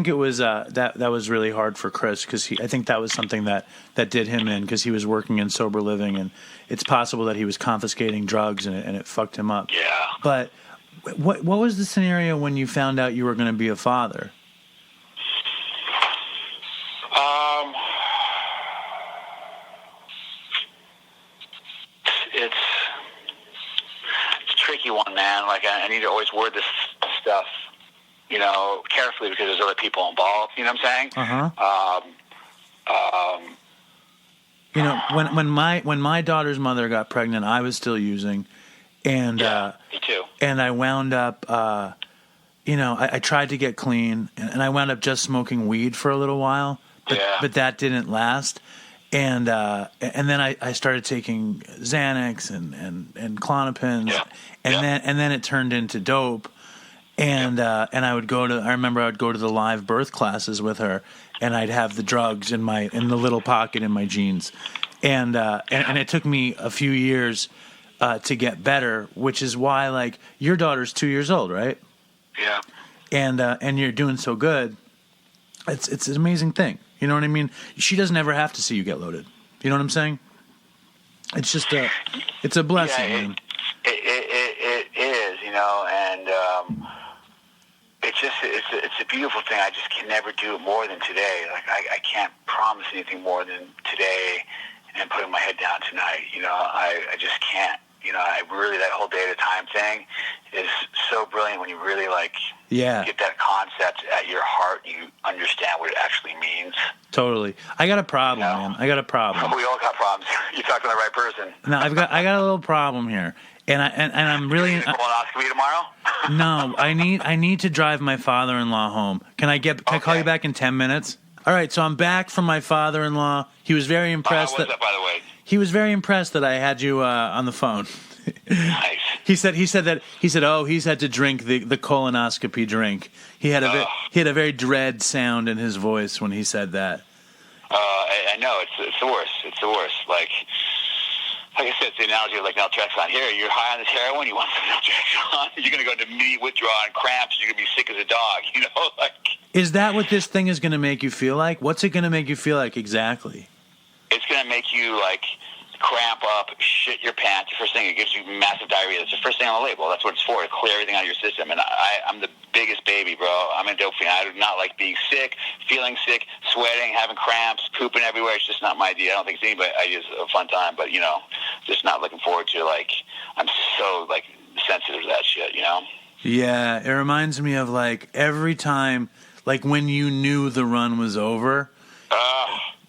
A: it was that was really hard for Chris, because I think that was something that did him in, because he was working in sober living, and it's possible that he was confiscating drugs and it fucked him up.
B: Yeah.
A: But what was the scenario when you found out you were going to be a father?
B: It's a tricky one, man. Like, I need to always word this stuff, you know, carefully, because there's other people involved. You know what I'm saying?
A: You know, when my daughter's mother got pregnant, I was still using, and
B: me too.
A: And I wound up, you know, I tried to get clean, and I wound up just smoking weed for a little while, but that didn't last, and then I started taking Xanax and Klonopins, and then it turned into dope. And I would I remember I would go to the live birth classes with her, and I'd have the drugs in the little pocket in my jeans, and it took me a few years to get better, which is why, like, your daughter's 2 years old, right?
B: Yeah.
A: And you're doing so good. It's an amazing thing. You know what I mean? She doesn't ever have to see you get loaded. You know what I'm saying? It's just it's a blessing.
B: Yeah, it is, you know, and it's a beautiful thing. I just can never do it more than today. Like, I can't promise anything more than today and putting my head down tonight. You know, I just can't. You know, that whole day at a time thing is so brilliant when you really, like, get that concept at your heart. You understand what it actually means.
A: Totally. I got a problem, man. I got a problem.
B: We all got problems. You're talking to the right person.
A: No, I got a little problem here. And I'm really
B: colonoscopy tomorrow?
A: No, I need to drive my father-in-law home. Can I call you back in 10 minutes? All right, so I'm back from my father-in-law. He was very impressed
B: what's up, by the way?
A: He was very impressed that I had you on the phone.
B: Nice.
A: He said he's had to drink the colonoscopy drink. He had a very dread sound in his voice when he said that.
B: I know, it's the worst. It's the worst. Like I said, it's the analogy of, like, naltrexone. Here, you're high on this heroin, you want some naltrexone, you're going to go into immediate withdrawal and cramps, you're going to be sick as a dog, you know? Like,
A: is that what this thing is going to make you feel like? What's it going to make you feel like exactly?
B: It's going to make you, like, cramp up, shit your pants. The first thing, it gives you massive diarrhea. That's the first thing on the label. That's what it's for, to clear everything out of your system. And I'm the biggest baby, bro. I'm a dope fiend. I do not like being sick, feeling sick, sweating, having cramps, pooping everywhere. It's just not my idea. I don't think it's anybody. It's a fun time, but, you know, just not looking forward to, like, I'm so, like, sensitive to that shit, you know?
A: Yeah, it reminds me of, like, every time, like, when you knew the run was over,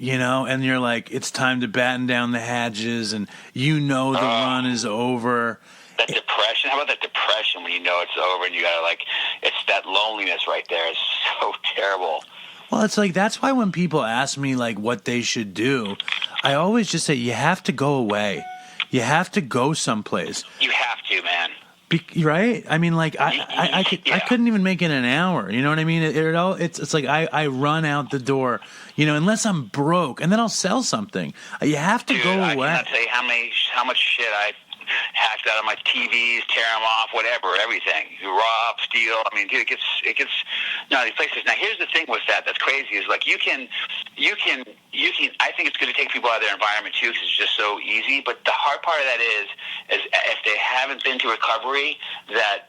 A: you know, and you're like, it's time to batten down the hatches, and you know the run is over.
B: That depression, how about that depression when you know it's over and you gotta, like, it's that loneliness right there. It's so terrible.
A: Well, it's like, that's why when people ask me, like, what they should do, I always just say, you have to go away. You have to go someplace.
B: You have to, man.
A: Right? I mean, like, I couldn't even make it an hour. You know what I mean? It's like I run out the door, you know, unless I'm broke, and then I'll sell something. You have to go away.
B: I cannot tell you how much shit I hacked out of my TVs, tear them off, whatever, everything. Rob, steal. I mean, dude, it gets no, these places. Now, here's the thing with that's crazy, is, like, you can. I think it's going to take people out of their environment too, because it's just so easy. But the hard part of that is if they haven't been to recovery, that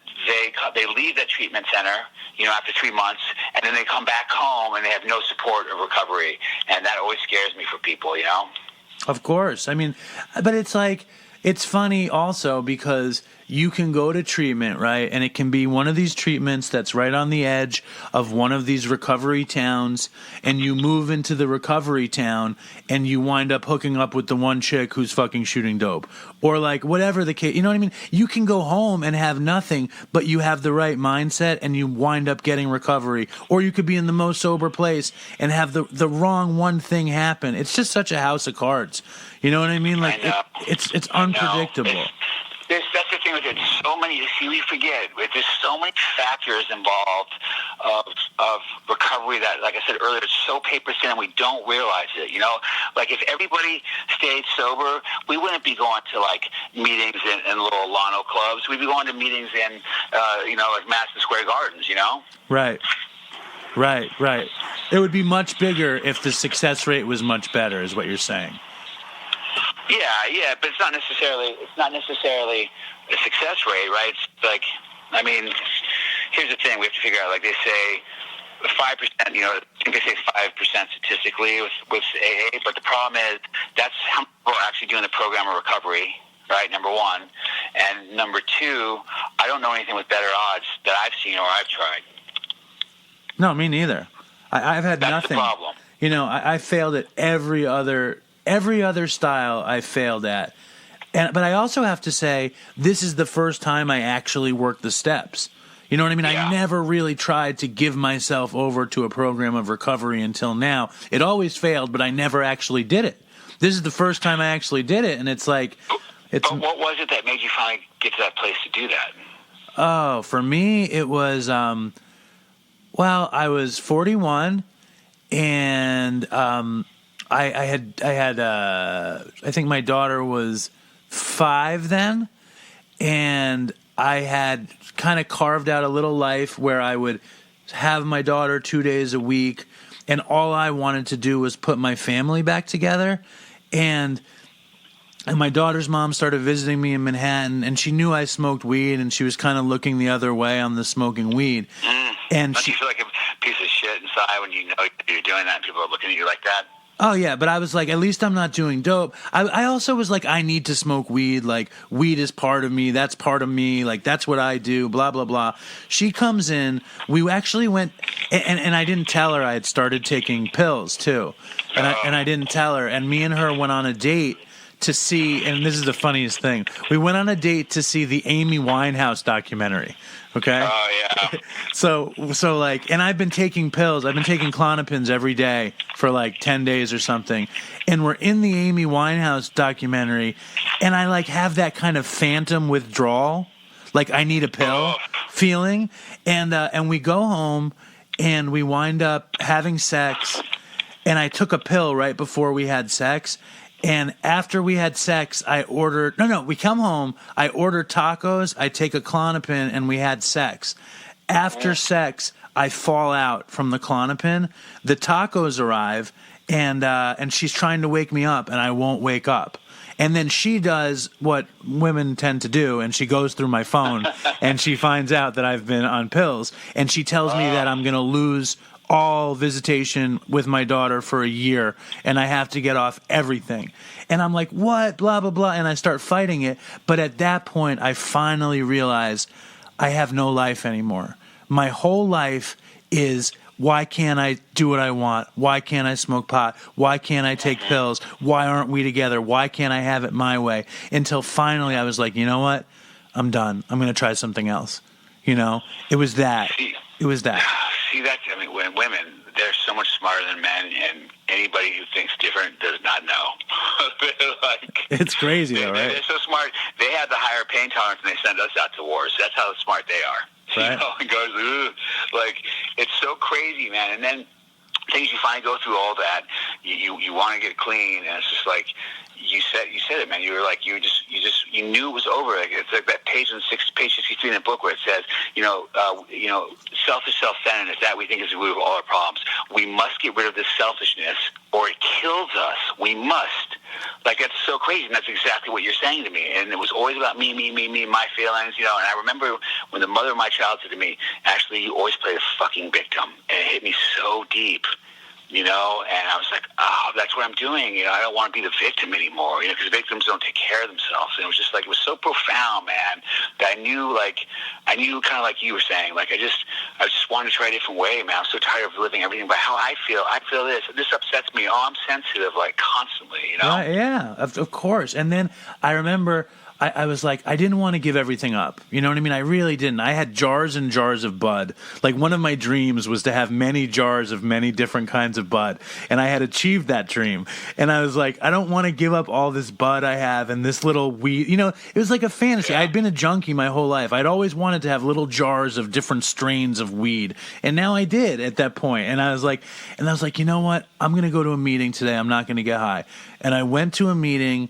B: they leave that treatment center, you know, after 3 months, and then they come back home and they have no support of recovery, and that always scares me for people, you know.
A: Of course, I mean, but it's like, it's funny also because you can go to treatment, right? And it can be one of these treatments that's right on the edge of one of these recovery towns, and you move into the recovery town and you wind up hooking up with the one chick who's fucking shooting dope. Or like whatever the case, you know what I mean? You can go home and have nothing, but you have the right mindset and you wind up getting recovery. Or you could be in the most sober place and have the wrong one thing happen. It's just such a house of cards. You know what I mean? Like it's unpredictable.
B: That's the thing with it. So many, you see, we forget. There's so many factors involved of recovery that, like I said earlier, it's so paper thin and we don't realize it. You know, like if everybody stayed sober, we wouldn't be going to like meetings in little Lano clubs. We'd be going to meetings in, like Madison Square Gardens. You know?
A: Right. It would be much bigger if the success rate was much better, is what you're saying.
B: Yeah, but it's not necessarily a success rate, right? It's like, I mean, here's the thing: we have to figure out. Like they say, 5%. You know, I think they say 5% statistically with AA, but the problem is that's how many people are actually doing the program of recovery, right? Number one, and number two, I don't know anything with better odds that I've seen or I've tried.
A: No, me neither. I've had
B: that's
A: nothing.
B: The problem.
A: You know, I failed at every other style I failed at. But I also have to say, this is the first time I actually worked the steps. You know what I mean? Yeah. I never really tried to give myself over to a program of recovery until now. It always failed, but I never actually did it. This is the first time I actually did it, and it's like...
B: But what was it that made you finally get to that place to do that?
A: Oh, for me, it was... I was 41, and... I think my daughter was 5 then, and I had kind of carved out a little life where I would have my daughter 2 days a week, and all I wanted to do was put my family back together. And my daughter's mom started visiting me in Manhattan, and she knew I smoked weed, and she was kind of looking the other way on the smoking weed. And
B: don't you feel like a piece of shit inside when you know you're doing that and people are looking at you like that?
A: Oh, yeah, but I was like, at least I'm not doing dope. I also was like, I need to smoke weed. Like, weed is part of me. That's part of me. Like, that's what I do, blah, blah, blah. She comes in. We actually went, and I didn't tell her I had started taking pills, too. And I didn't tell her. And me and her went on a date to see, and this is the funniest thing. We went on a date to see the Amy Winehouse documentary. Okay.
B: Oh yeah.
A: So like, and I've been taking pills. I've been taking Klonopins every day for like 10 days or something. And we're in the Amy Winehouse documentary, and I like have that kind of phantom withdrawal, like I need a pill feeling. And we go home, and we wind up having sex. And I took a pill right before we had sex. And after we had sex, we come home, I order tacos, I take a Klonopin, and we had sex. After sex, I fall out from the Klonopin. The tacos arrive, and she's trying to wake me up, and I won't wake up. And then she does what women tend to do, and she goes through my phone, and she finds out that I've been on pills, and she tells me that I'm going to lose all visitation with my daughter for a year, and I have to get off everything. And I'm like, what? Blah, blah, blah. And I start fighting it. But at that point, I finally realize I have no life anymore. My whole life is, why can't I do what I want? Why can't I smoke pot? Why can't I take pills? Why aren't we together? Why can't I have it my way? Until finally I was like, you know what? I'm done. I'm going to try something else. You know, it was that. It was that.
B: See, that's, I mean, when women, they're so much smarter than men, and anybody who thinks different does not know.
A: It's crazy, though, right?
B: They're so smart. They have the higher pain tolerance, and they send us out to wars. That's how smart they are.
A: Right.
B: You know, it goes, ugh. Like, it's so crazy, man. And then things you finally go through all that, you want to get clean, and it's just like, you said it, man. You were like, you knew it was over. Like, it's like that page 63 in the book where it says, selfish self-centeredness, that we think is the root of all our problems. We must get rid of this selfishness, or it kills us. We must. Like, that's so crazy, and that's exactly what you're saying to me. And it was always about me, my feelings, And I remember when the mother of my child said to me, "Ashley, you always play the fucking victim," and it hit me so deep. you know, and I was like, oh, that's what I'm doing. You know, I don't want to be the victim anymore, you know, because victims don't take care of themselves. And it was just like, it was so profound, man, that I knew kind of like you were saying, like, I just wanted to try a different way, man. I'm so tired of living everything by how I feel. I feel this upsets me. Oh, I'm sensitive, like, constantly, you know?
A: Yeah, of course. And then I remember I was like, I didn't want to give everything up. You know what I mean? I really didn't. I had jars and jars of bud. Like, one of my dreams was to have many jars of many different kinds of bud. And I had achieved that dream. And I was like, I don't want to give up all this bud I have and this little weed. You know, it was like a fantasy. I'd been a junkie my whole life. I'd always wanted to have little jars of different strains of weed. And now I did at that point. And I was like, you know what? I'm going to go to a meeting today. I'm not going to get high. And I went to a meeting.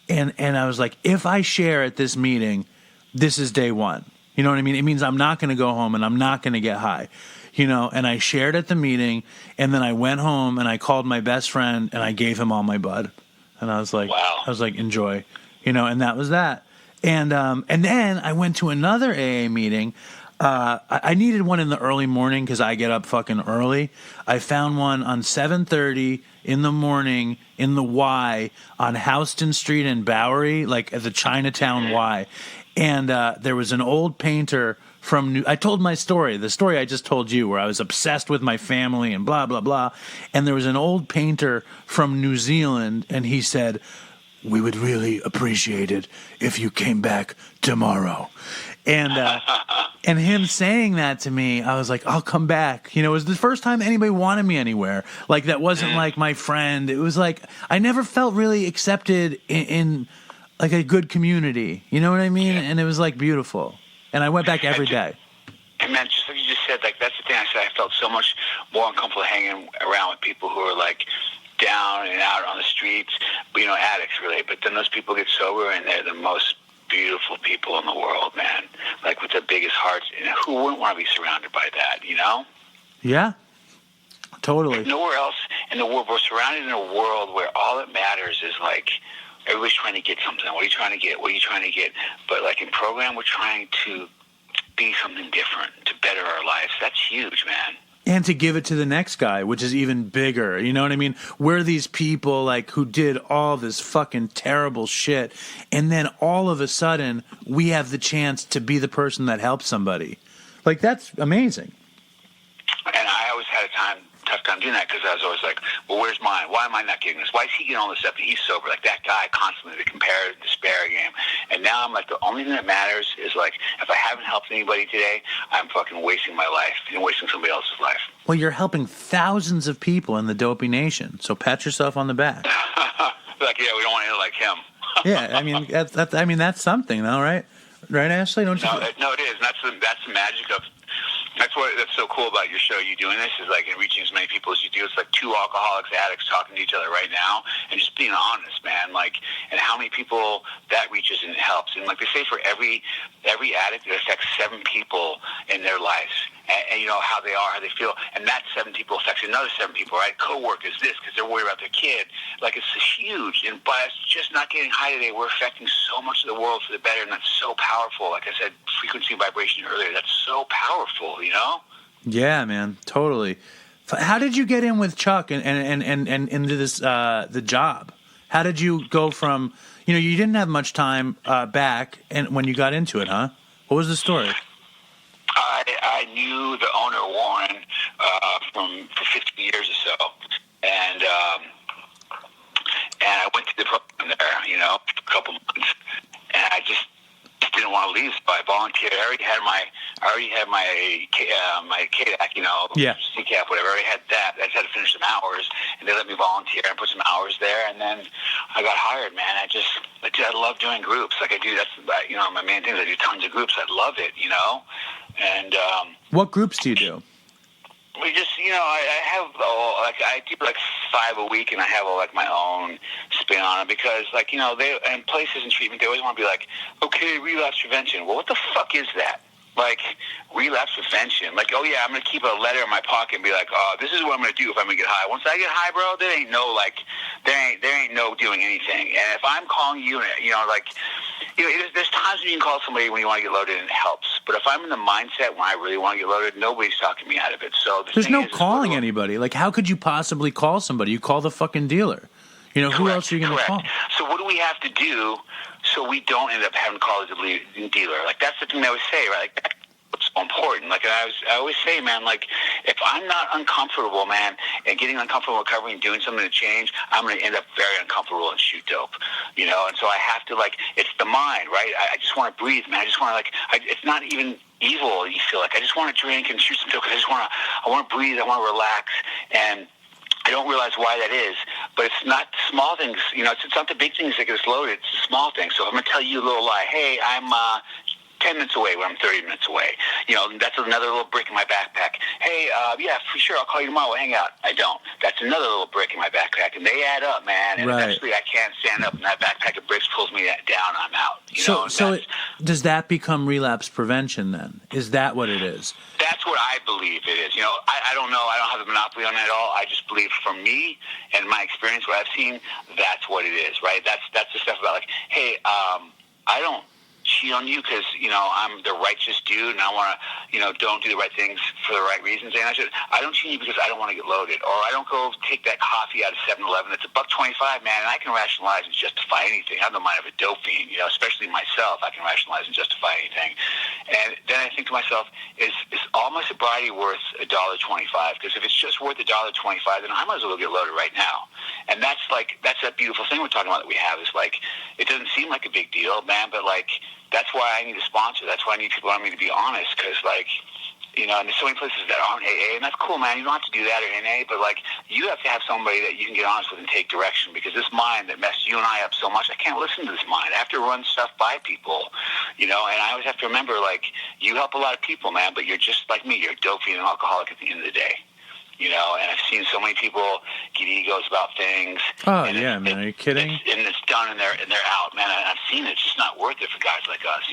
A: And I was like, if I share at this meeting, this is day one. You know what I mean? It means I'm not going to go home and I'm not going to get high. You know, and I shared at the meeting, and then I went home and I called my best friend and I gave him all my bud. And I was like,
B: wow.
A: Enjoy. You know, and that was that. And then I went to another AA meeting. I needed one in the early morning because I get up fucking early. I found one on 7:30 in the morning in the Y on Houston Street in Bowery, like at the Chinatown Y. And there was an old painter from I told my story, the story I just told you, where I was obsessed with my family and blah, blah, blah. And there was an old painter from New Zealand, and he said, "We would really appreciate it if you came back tomorrow." And him saying that to me, I was like, I'll come back. You know, it was the first time anybody wanted me anywhere. Like, that wasn't like my friend. It was like, I never felt really accepted in like a good community. You know what I mean?
B: Yeah.
A: And it was like beautiful. And I went back every day.
B: And man, just like you just said, like, that's the thing I said. I felt so much more uncomfortable hanging around with people who are like down and out on the streets, you know, addicts really. But then those people get sober and they're the most beautiful people in the world, man. Like, with the biggest hearts. And who wouldn't want to be surrounded by that, you know?
A: Yeah, totally.
B: Like, nowhere else in the world. We're surrounded in a world where all that matters is, like, everybody's trying to get something. What are you trying to get? What are you trying to get? But, like, in program, we're trying to be something different, to better our lives. That's huge, man.
A: And to give it to the next guy, which is even bigger. You know what I mean? We're these people like who did all this fucking terrible shit, and then all of a sudden we have the chance to be the person that helps somebody. Like, that's amazing.
B: And I always had a tough time doing that, because I was always like, well, where's mine? Why am I not getting this? Why is he getting all this stuff and he's sober? Like, that guy constantly, the compare, despair game. And now I'm like, the only thing that matters is, like, if I haven't helped anybody today, I'm fucking wasting my life and wasting somebody else's life.
A: Well, you're helping thousands of people in the Dopey Nation, so pat yourself on the back.
B: Like, yeah, we don't want to end like him.
A: Yeah, I mean, that's something, though, right? Right, Ashley? Don't you?
B: No, it is. That's the magic of. That's so cool about your show. You doing this is like, in reaching as many people as you do. It's like two alcoholics, addicts talking to each other right now, and just being honest, man. Like, and how many people that reaches and helps. And like they say, for every addict, it affects 7 people in their lives. And you know how they are, how they feel, and that 7 people affects another 7 people, right? Co-workers, this, because they're worried about their kid. Like, it's huge. And by us just not getting high today, we're affecting so much of the world for the better, and that's so powerful. Like I said, frequency vibration earlier, that's so powerful, you know?
A: Yeah, man, totally. How did you get in with Chuck and into this the job? How did you go from, you know, you didn't have much time back, and when you got into it, huh? What was the story?
B: I knew the owner, Warren, for 50 years or so, and I went to the program there, you know, for a couple months, and I just didn't want to leave, so I volunteered. I already had my KDAC, you know,
A: yeah,
B: CCAP, whatever. I already had that. I just had to finish some hours, and they let me volunteer and put some hours there, and then I got hired, man. I love doing groups. Like, I do, that's, you know, my main thing is I do tons of groups. I love it, you know. And
A: what groups do you do?
B: We just, you know, I have, I do like 5 a week, and I have like my own spin on it, because, like, you know, they, and places in treatment, they always want to be like, okay, relapse prevention. Well, what the fuck is that? Like, relapse prevention. Like, oh yeah, I'm gonna keep a letter in my pocket and be like, oh, this is what I'm gonna do if I'm gonna get high. Once I get high, bro, there ain't no doing anything. And if I'm calling you, you know, like, there's times when you can call somebody when you want to get loaded and it helps. But if I'm in the mindset when I really want to get loaded, nobody's talking me out of it. So
A: there's no calling anybody. Like, how could you possibly call somebody? You call the fucking dealer. Who else are you going to call?
B: So what do we have to do so we don't end up having to call the dealer? Like, that's the thing I always say, right? Like, that's what's so important. Like, I always say, man, like, if I'm not uncomfortable, man, and getting uncomfortable in recovery and doing something to change, I'm going to end up very uncomfortable and shoot dope, And so I have to, like, it's the mind, right? I just want to breathe, man. I just want to, like, it's not even evil, you feel like. I just want to drink and shoot some dope because I want to breathe, I want to relax, and I don't realize why that is, but it's not small things. It's not the big things that get us loaded. It's the small things. So I'm going to tell you a little lie. Hey, I'm 10 minutes away when I'm 30 minutes away. That's another little brick in my backpack. Hey, yeah, for sure, I'll call you tomorrow. We'll hang out. I don't. That's another little brick in my backpack. And they add up, man. And eventually I can't stand up, and that backpack of bricks pulls me down, and I'm out.
A: So does that become relapse prevention then? Is that what it is?
B: That's what I believe it is. I don't know. I don't have a monopoly on that at all. I just believe from me and my experience, what I've seen, that's what it is, right? That's the stuff about, like, hey, I don't cheat on you because, I'm the righteous dude and I want to, don't do the right things for the right reasons. And I don't cheat on you because I don't want to get loaded, or I don't go take that coffee out of 7-Eleven. It's $1.25, man, and I can rationalize and justify anything. I have the mind of a dope fiend, especially myself. I can rationalize and justify anything. And then I think to myself, is all my sobriety worth $1.25? Because if it's just worth $1.25, then I might as well get loaded right now. And that's that beautiful thing we're talking about that we have, is like, it doesn't seem like a big deal, man, but like, that's why I need a sponsor. That's why I need people around me to be honest, because, like, and there's so many places that aren't AA, and that's cool, man. You don't have to do that or NA, but, like, you have to have somebody that you can get honest with and take direction, because this mind that messed you and I up so much, I can't listen to this mind. I have to run stuff by people, and I always have to remember, like, you help a lot of people, man, but you're just like me. You're a dope fiend and alcoholic at the end of the day. And I've seen so many people get egos about things.
A: Oh, yeah, man. Are you kidding?
B: And it's done, and they're out, man. I've seen it. It's just not worth it for guys like us,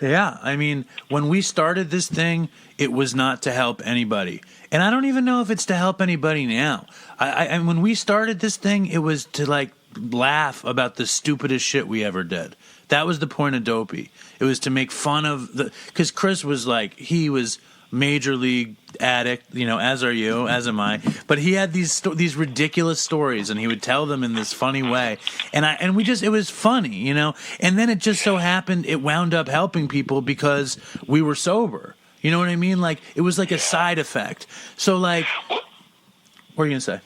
A: Yeah, I mean, when we started this thing, it was not to help anybody. And I don't even know if it's to help anybody now. And when we started this thing, it was to, like, laugh about the stupidest shit we ever did. That was the point of Dopey. It was to make fun of because Chris was like, he was major league addict, as are you, as am I. But he had these ridiculous stories, and he would tell them in this funny way. And it was funny, And then it just so happened it wound up helping people because we were sober. You know what I mean? Like, it was like a side effect. So, like, what were you gonna say?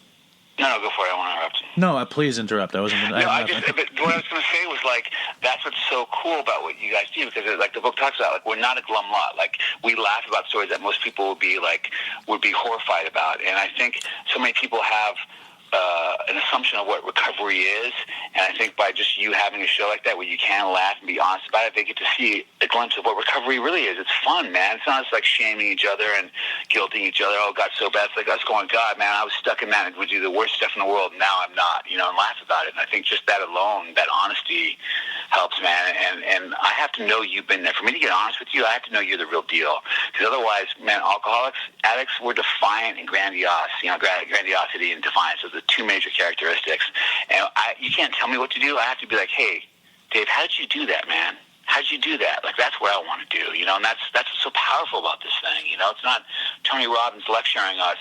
B: No, go for it. I don't want to interrupt you.
A: No, please interrupt. I wasn't going to.
B: But what I was going to say was, like, that's what's so cool about what you guys do, because, like, the book talks about, like, we're not a glum lot. Like, we laugh about stories that most people would be horrified about. And I think so many people have an assumption of what recovery is, and I think by just you having a show like that where you can laugh and be honest about it, they get to see a glimpse of what recovery really is. It's fun, man. It's not just like shaming each other and guilting each other. Oh, it got so bad. It's like us going, God, man, I was stuck in that and would do the worst stuff in the world, and now I'm not, and laugh about it. And I think just that alone, that honesty helps, man. And I have to know you've been there. For me to get honest with you, I have to know you're the real deal, because otherwise, man, alcoholics, addicts, we're defiant and grandiose, grandiosity and defiance are the two major characteristics. And you can't tell me what to do. I have to be like, hey, Dave, how did you do that, man? How did you do that? Like, that's what I want to do, and that's what's so powerful about this thing, It's not Tony Robbins lecturing us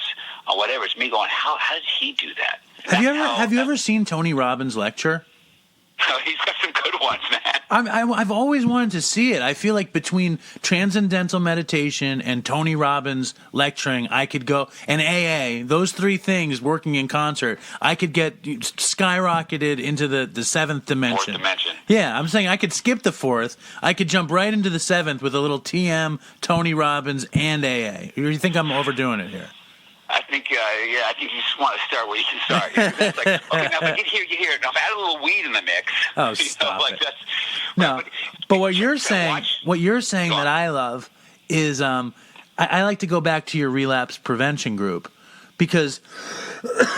B: on whatever. It's me going, how did he do that?
A: Have you ever seen Tony Robbins lecture?
B: He's got some good ones, man.
A: I've always wanted to see it. I feel like between transcendental meditation and Tony Robbins lecturing, I could go, and AA, those three things working in concert, I could get skyrocketed into the seventh dimension.
B: Fourth dimension.
A: Yeah, I'm saying I could skip the fourth. I could jump right into the seventh with a little TM, Tony Robbins, and AA. You think I'm overdoing it here?
B: I think, I think you just want to start where you can start. It's like, okay, now if I get here, you hear it. Now if I add a little weed in the mix,
A: oh, stop it. No, but what you're saying that I love is, I like to go back to your relapse prevention group, because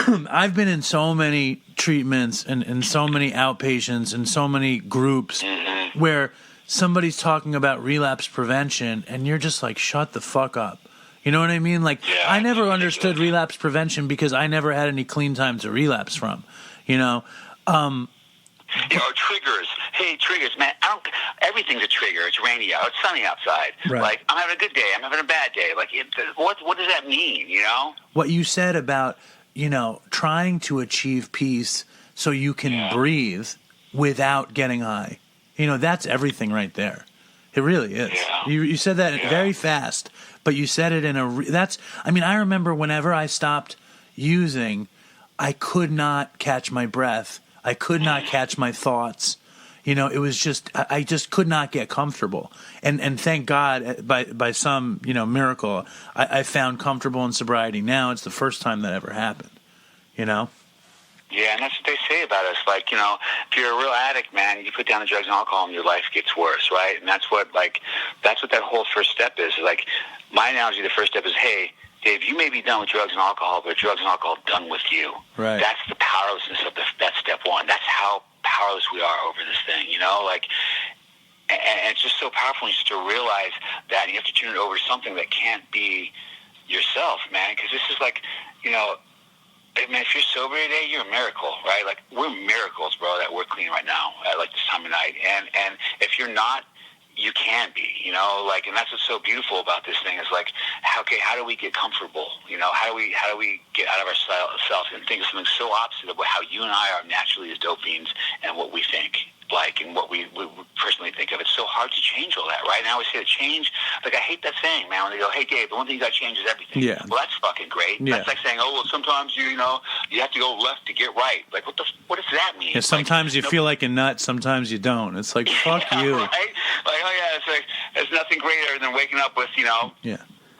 A: I've been in so many treatments and so many outpatients and so many groups where somebody's talking about relapse prevention, and you're just like, shut the fuck up. You know what I mean? Like, yeah, I never understood relapse prevention because I never had any clean time to relapse from,
B: triggers. hey, triggers, man. Everything's a trigger. It's rainy out. It's sunny outside.
A: Right.
B: Like, I'm having a good day. I'm having a bad day. Like, what does that mean, you know?
A: What you said about, trying to achieve peace so you can breathe without getting high. That's everything right there. It really is.
B: Yeah.
A: You said that very fast, but you said it in I remember whenever I stopped using, I could not catch my breath. I could not catch my thoughts. It was just, I just could not get comfortable. And thank God, by some, miracle, I found comfortable in sobriety. Now it's the first time that ever happened,
B: Yeah, and that's what they say about us. Like, if you're a real addict, man, you put down the drugs and alcohol and your life gets worse, right? And that's what that whole first step is. Like, my analogy, the first step is, hey, Dave, you may be done with drugs and alcohol, but drugs and alcohol done with you.
A: Right. That's
B: the powerlessness of that step one. That's how powerless we are over this thing, and it's just so powerful. You start to realize that you have to turn it over to something that can't be yourself, man, because this is like, man, if you're sober today, you're a miracle, right? Like, we're miracles, bro, that we're clean right now at like this time of night. And if you're not, you can be, and that's what's so beautiful about this thing is like, how do we get comfortable? How do we get out of ourselves and think of something so opposite of how you and I are naturally as dope fiends and what we think like and what we personally think of. It's so hard to change all that, right? And I always say to change, like, I hate that saying, man, when they go, hey, Dave, the one thing you got to change is everything.
A: Yeah.
B: Well, that's fucking great.
A: Yeah.
B: That's like saying, oh, well, sometimes you have to go left to get right. Like, what does that mean?
A: Yeah, sometimes you feel like a nut, sometimes you don't. It's like, fuck you.
B: Right? Like, oh, yeah, it's like, there's nothing greater than waking up with,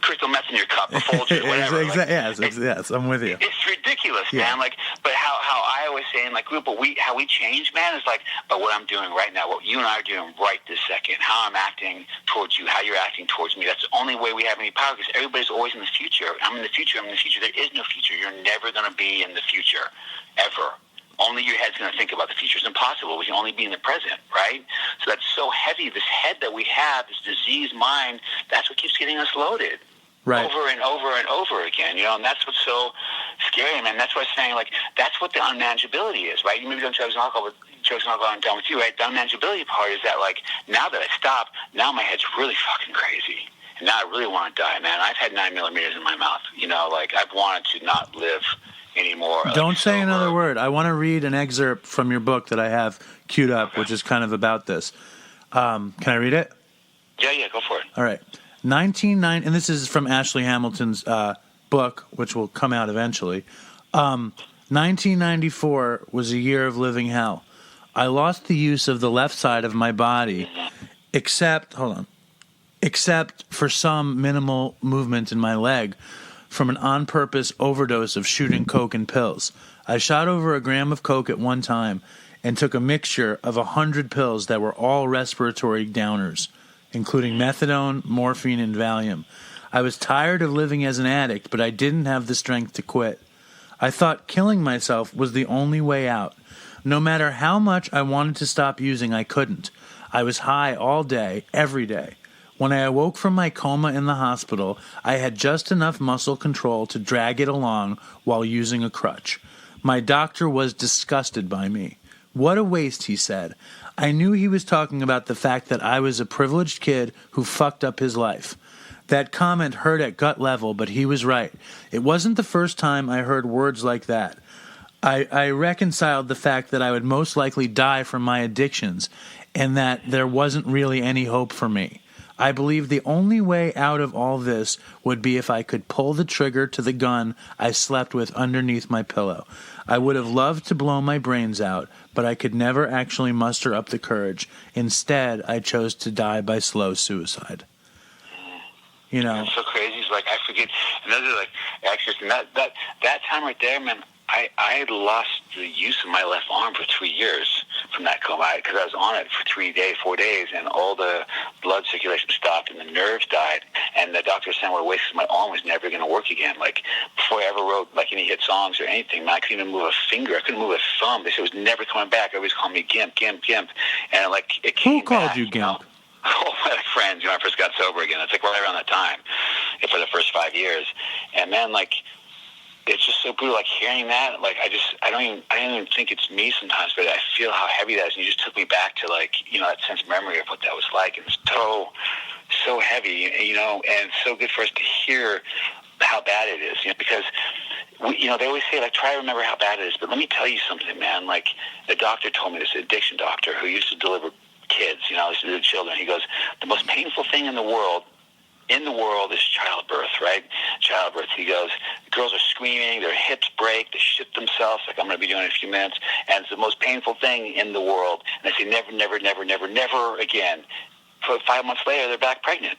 B: crystal meth in your cup or Folgers, whatever.
A: Exactly. Yes, I'm with you.
B: It's ridiculous, man. Like, but how I always say in like group, how we change, man, is like, but what I'm doing right now, what you and I are doing right this second, how I'm acting towards you, how you're acting towards me. That's the only way we have any power, because everybody's always in the future. I'm in the future. I'm in the future. There is no future. You're never going to be in the future, ever. Only your head's going to think about the future. It's impossible. We can only be in the present, right? So that's so heavy. This head that we have, this diseased mind, that's what keeps getting us loaded.
A: Right.
B: Over and over and over again, and that's what's so scary, man. That's what I'm saying, like, that's what the unmanageability is, right? You maybe don't drugs and alcohol, but drugs and alcohol, I'm done with you, right? The unmanageability part is that, like, now that I stop, now my head's really fucking crazy. And now I really want to die, man. I've had 9 millimeters in my mouth, like, I've wanted to not live anymore.
A: Don't say another word. I want to read an excerpt from your book that I have queued up, which is kind of about this. Can I read it?
B: Yeah, go for it.
A: All right. 1990, and this is from Ashley Hamilton's book, which will come out eventually. 1994 was a year of living hell. I lost the use of the left side of my body, except for some minimal movement in my leg from an on-purpose overdose of shooting coke and pills. I shot over a gram of coke at one time and took a mixture of 100 pills that were all respiratory downers, including methadone, morphine, and Valium. I was tired of living as an addict, but I didn't have the strength to quit. I thought killing myself was the only way out. No matter how much I wanted to stop using, I couldn't. I was high all day, every day. When I awoke from my coma in the hospital, I had just enough muscle control to drag it along while using a crutch. My doctor was disgusted by me. What a waste, he said. I knew he was talking about the fact that I was a privileged kid who fucked up his life. That comment hurt at gut level, but he was right. It wasn't the first time I heard words like that. I reconciled the fact that I would most likely die from my addictions and that there wasn't really any hope for me. I believed the only way out of all this would be if I could pull the trigger to the gun I slept with underneath my pillow. I would have loved to blow my brains out, but I could never actually muster up the courage. Instead, I chose to die by slow suicide.
B: It's so crazy. It's like, I forget. And those are like extras. And that time right there, man, I had lost the use of my left arm for 3 years from that coma, because I was on it for 4 days, and all the blood circulation stopped and the nerves died. And the doctor was saying, what a waste, my arm was never going to work again. Like, before I ever wrote like any hit songs or anything, man, I couldn't even move a finger. I couldn't move a thumb. They said it was never coming back. Everybody's calling me Gimp. And like, it came
A: Who called
B: back,
A: you Gimp?
B: Oh, my friends, when I first got sober again. It's like right around that time, for the first 5 years. And man, like, it's just so brutal. Like hearing that, like I don't even think it's me sometimes, but I feel how heavy that is. And you just took me back to like, that sense of memory of what that was like. And it's so heavy, and so good for us to hear how bad it is, because they always say, like, try to remember how bad it is. But let me tell you something, man. Like, the doctor told me this, addiction doctor who used to deliver kids, used to do children. He goes, the most painful thing in the world is childbirth, right? Childbirth. He goes, girls are screaming, their hips break, they shit themselves, like I'm going to be doing in a few minutes, and it's the most painful thing in the world. And I say, never, never, never, never, never again. For 5 months later, they're back pregnant.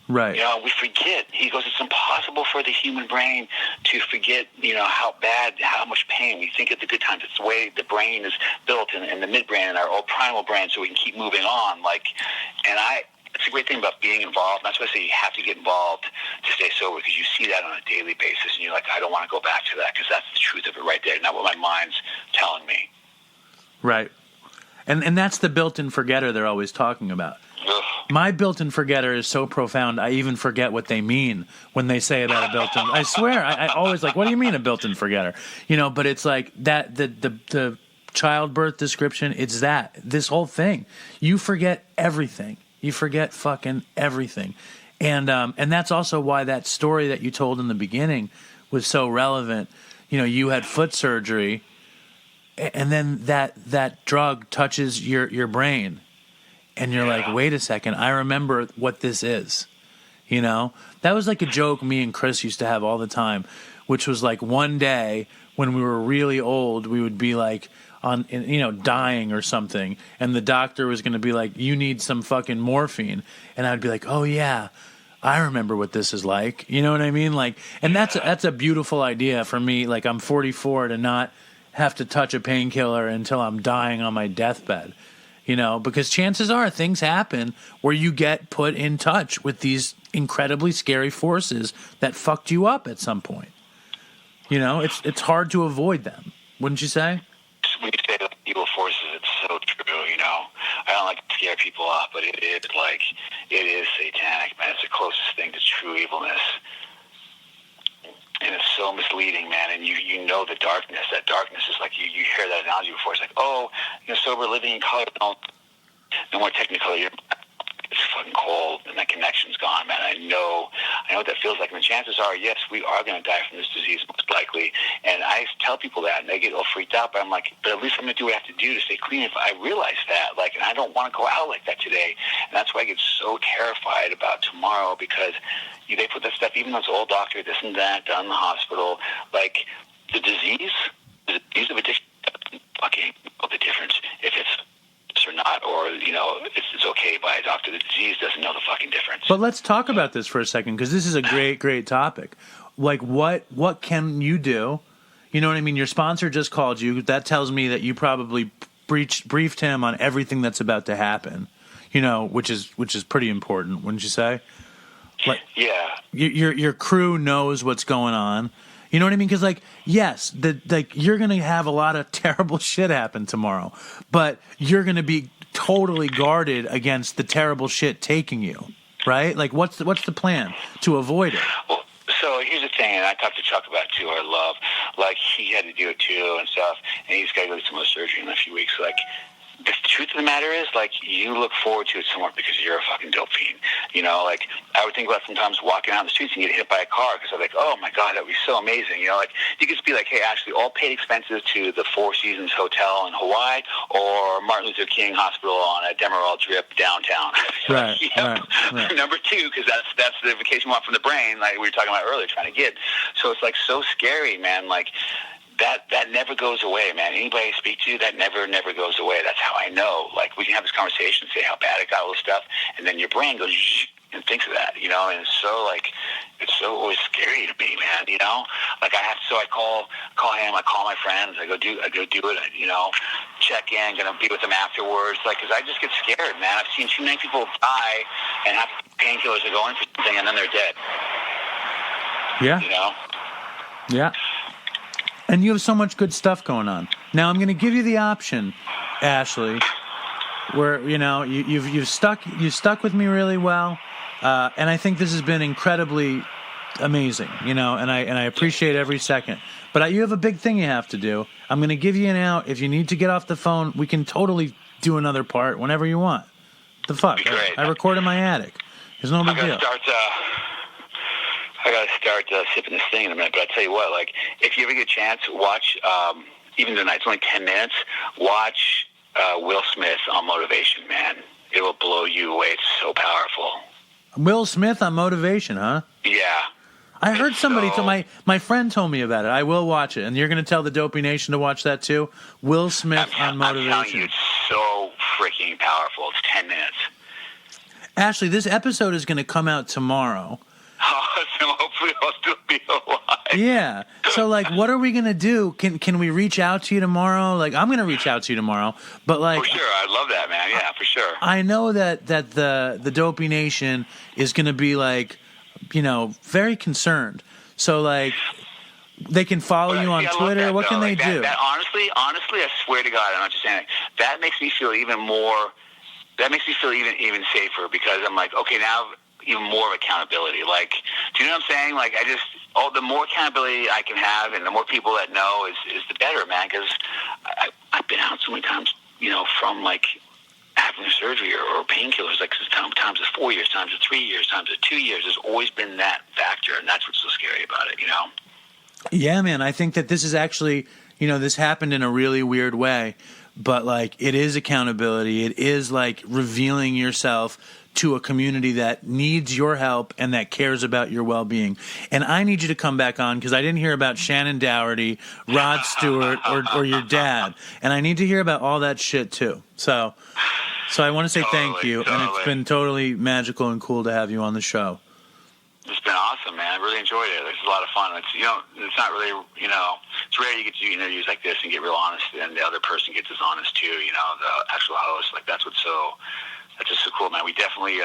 A: Right.
B: We forget. He goes, it's impossible for the human brain to forget, how much pain. We think at the good times. It's the way the brain is built in the midbrain and our old primal brain, so we can keep moving on. It's a great thing about being involved. That's why I say you have to get involved to stay sober, because you see that on a daily basis, and you're like, I don't want to go back to that, because that's the truth of it right there, not what my mind's telling me.
A: Right. And that's the built-in forgetter they're always talking about.
B: Ugh.
A: My built-in forgetter is so profound, I even forget what they mean when they say about a built-in. I swear, I always like, what do you mean a built-in forgetter? But it's like that, the childbirth description, it's this whole thing. You forget everything. You forget fucking everything. And that's also why that story that you told in the beginning was so relevant. You had foot surgery, and then that drug touches your brain. And you're like, wait a second, I remember what this is. That was like a joke me and Chris used to have all the time, which was like one day when we were really old, we would be like dying or something. And the doctor was going to be like, you need some fucking morphine. And I'd be like, oh yeah, I remember what this is like. You know what I mean? Like, and that's a beautiful idea for me. Like, I'm 44 to not have to touch a painkiller until I'm dying on my deathbed. Because chances are things happen where you get put in touch with these incredibly scary forces that fucked you up at some point. It's hard to avoid them, wouldn't you say?
B: When you say evil forces, it's so true, I don't like to scare people off, but it is satanic, man. It's the closest thing to true evilness. And it's so misleading, man. And you know the darkness. That darkness is like, you hear that analogy before. It's like, sober living in color, no more technicolor. It's fucking cold, and that connection's gone, man. I know what that feels like. And the chances are, yes, we are going to die from this disease, most likely. And I tell people that, and they get all freaked out. But I'm like, but at least I'm going to do what I have to do to stay clean. If I realize that, and I don't want to go out like that today. And that's why I get so terrified about tomorrow, because they put that stuff, even those old doctor, this and that, down in the hospital, like the disease of addiction doesn't fucking know the difference if it's or not, or it's okay by a doctor. The disease doesn't know the fucking difference.
A: But let's talk about this for a second, because this is a great topic. Like, what can you do? You know what I mean? Your sponsor just called you. That tells me that you probably briefed him on everything that's about to happen. Which is pretty important, wouldn't you say? Like,
B: yeah,
A: your crew knows what's going on. You know what I mean? Because, yes, you're going to have a lot of terrible shit happen tomorrow, but you're going to be totally guarded against the terrible shit taking you, right? Like, what's the plan to avoid it?
B: Well, so here's the thing, and I talked to Chuck about it too, our love. He had to do it too and stuff, and he's got to go to some other surgery in a few weeks. The truth of the matter is, you look forward to it somewhat because you're a fucking dope fiend. I would think about sometimes walking out in the streets and get hit by a car because I'm like, oh my God, that would be so amazing. You could just be like, hey, actually, all paid expenses to the Four Seasons Hotel in Hawaii or Martin Luther King Hospital on a Demerol drip downtown.
A: Right, right.
B: Number two, because that's the vacation we want from the brain, like we were talking about earlier, trying to get. So it's so scary, man. That never goes away, man. Anybody I speak to, that never goes away. That's how I know. We can have this conversation, say how bad it got, all this stuff, and then your brain goes and thinks of that, and it's so always scary to me, man. I call him, I call my friends, I go do it, check in, gonna be with them afterwards, because I just get scared, man. I've seen too many people die and have painkillers to go in for something, and then they're dead.
A: Yeah. Yeah. And you have so much good stuff going on. Now I'm going to give you the option, Ashley, where you've stuck with me really well, and I think this has been incredibly amazing, and I appreciate every second. But you have a big thing you have to do. I'm going to give you an out. If you need to get off the phone, we can totally do another part whenever you want. The fuck? I record in my attic. There's no big deal.
B: I got to start sipping this thing in a minute. But I tell you what, like, if you ever get a chance, watch, even tonight, it's only 10 minutes, watch Will Smith on Motivation, man. It will blow you away. It's so powerful.
A: Will Smith on Motivation, huh?
B: Yeah.
A: I heard somebody, my friend told me about it. I will watch it. And you're going to tell the Dopey Nation to watch that too? Will Smith on Motivation.
B: I'm telling you, it's so freaking powerful. It's 10 minutes.
A: Ashley, this episode is going to come out tomorrow.
B: Awesome. Hopefully I'll still be alive.
A: Yeah. So, like, what are we going to do? Can we reach out to you tomorrow? Like, I'm going to reach out to you tomorrow. But, like...
B: For sure. I'd love that, man. Yeah, for sure.
A: I know that the Dopey Nation is going to be, like, very concerned. So, like, they can follow you on Twitter.
B: That,
A: what can they do?
B: That, honestly, I swear to God, I'm not just saying it. That makes me feel even more... That makes me feel even safer because I'm like, okay, now... even more of accountability. Like, do you know what I'm saying? Like, the more accountability I can have and the more people that know is the better, man, because I've been out so many times, from, like, having a surgery or painkillers, like, times it's 4 years, times it's 3 years, times it's 2 years. There's always been that factor, and that's what's so scary about it,
A: Yeah, man, I think that this is actually, this happened in a really weird way, but, like, it is accountability. It is, like, revealing yourself to a community that needs your help and that cares about your well-being. And I need you to come back on because I didn't hear about Shannon Doherty, Rod Stewart, or your dad. And I need to hear about all that shit, too. So I want to say thank you, and it's been totally magical and cool to have you on the show.
B: It's been awesome, man. I really enjoyed it. It's a lot of fun. It's it's not really, it's rare you get to do interviews like this and get real honest, and the other person gets as honest too. The actual host. Like that's just so cool, man. We definitely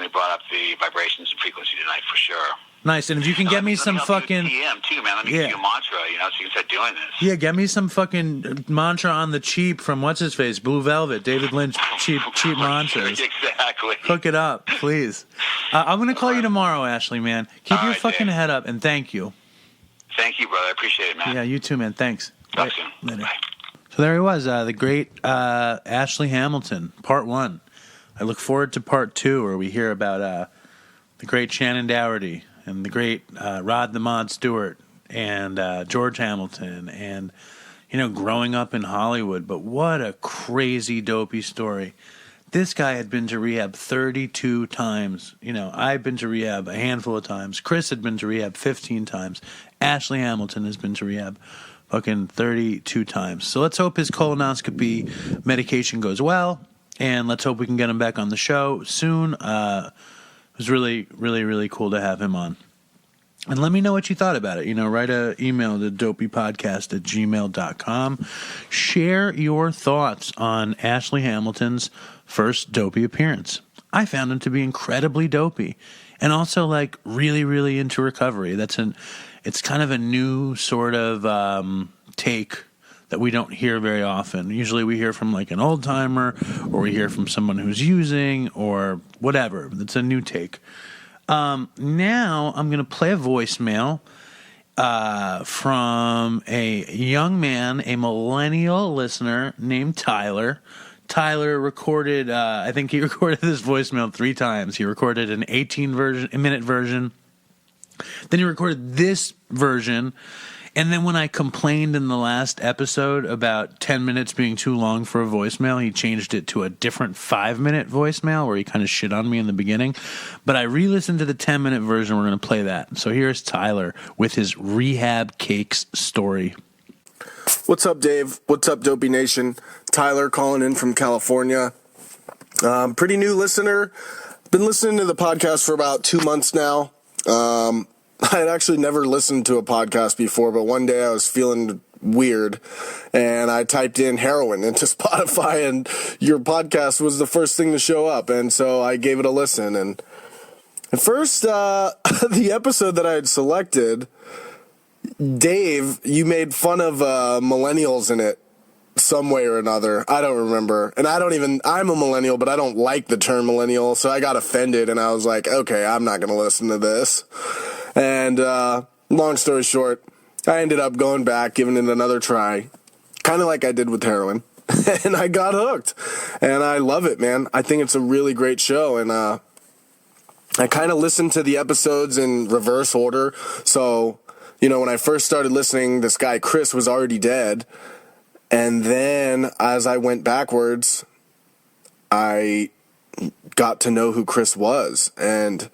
B: brought up the vibrations and frequency tonight for sure.
A: Nice, and if you can get me some fucking
B: TM too, man. Let me give you a mantra, so you can start doing this.
A: Yeah, get me some fucking mantra on the cheap from what's his face, Blue Velvet, David Lynch, cheap mantras.
B: Exactly.
A: Hook it up, please. I'm gonna call you tomorrow, Ashley, man. Keep your fucking head up, and thank you.
B: Thank you, brother. I appreciate it, man.
A: Yeah, you too, man. Thanks.
B: Talk soon.
A: Later.
B: Bye.
A: So there he was, the great Ashley Hamilton, part 1. I look forward to part 2, where we hear about the great Shannon Doherty and the great Rod the Mod Stewart and George Hamilton and, growing up in Hollywood. But what a crazy Dopey story. This guy had been to rehab 32 times. I've been to rehab a handful of times. Chris had been to rehab 15 times. Ashley Hamilton has been to rehab fucking 32 times. So let's hope his colonoscopy medication goes well. And let's hope we can get him back on the show soon. It was really, really, really cool to have him on. And let me know what you thought about it. Write an email to dopeypodcast@gmail.com. Share your thoughts on Ashley Hamilton's first Dopey appearance. I found him to be incredibly dopey and also, like, really, really into recovery. It's kind of a new sort of take that we don't hear very often. Usually we hear from like an old timer or we hear from someone who's using or whatever. It's a new take. Now I'm going to play a voicemail from a young man, a millennial listener named Tyler. Tyler recorded, I think he recorded this voicemail 3 times. He recorded an 18-minute version. Then he recorded this version. And then when I complained in the last episode about 10 minutes being too long for a voicemail, he changed it to a different 5-minute voicemail where he kind of shit on me in the beginning. But I re-listened to the 10-minute version. We're going to play that. So here's Tyler with his rehab cakes story.
C: What's up, Dave? What's up, Dopey Nation? Tyler calling in from California. Pretty new listener. Been listening to the podcast for about 2 months now. I had actually never listened to a podcast before, but one day I was feeling weird, and I typed in Heroin into Spotify, and your podcast was the first thing to show up, and so I gave it a listen. And at first, the episode that I had selected, Dave, you made fun of millennials in it some way or another. I don't remember. And I'm a millennial, but I don't like the term millennial, so I got offended, and I was like, okay, I'm not going to listen to this. And long story short, I ended up going back, giving it another try, kind of like I did with heroin. And I got hooked. And I love it, man. I think it's a really great show. And I kind of listened to the episodes in reverse order. So, when I first started listening, this guy Chris was already dead. And then as I went backwards, I got to know who Chris was. And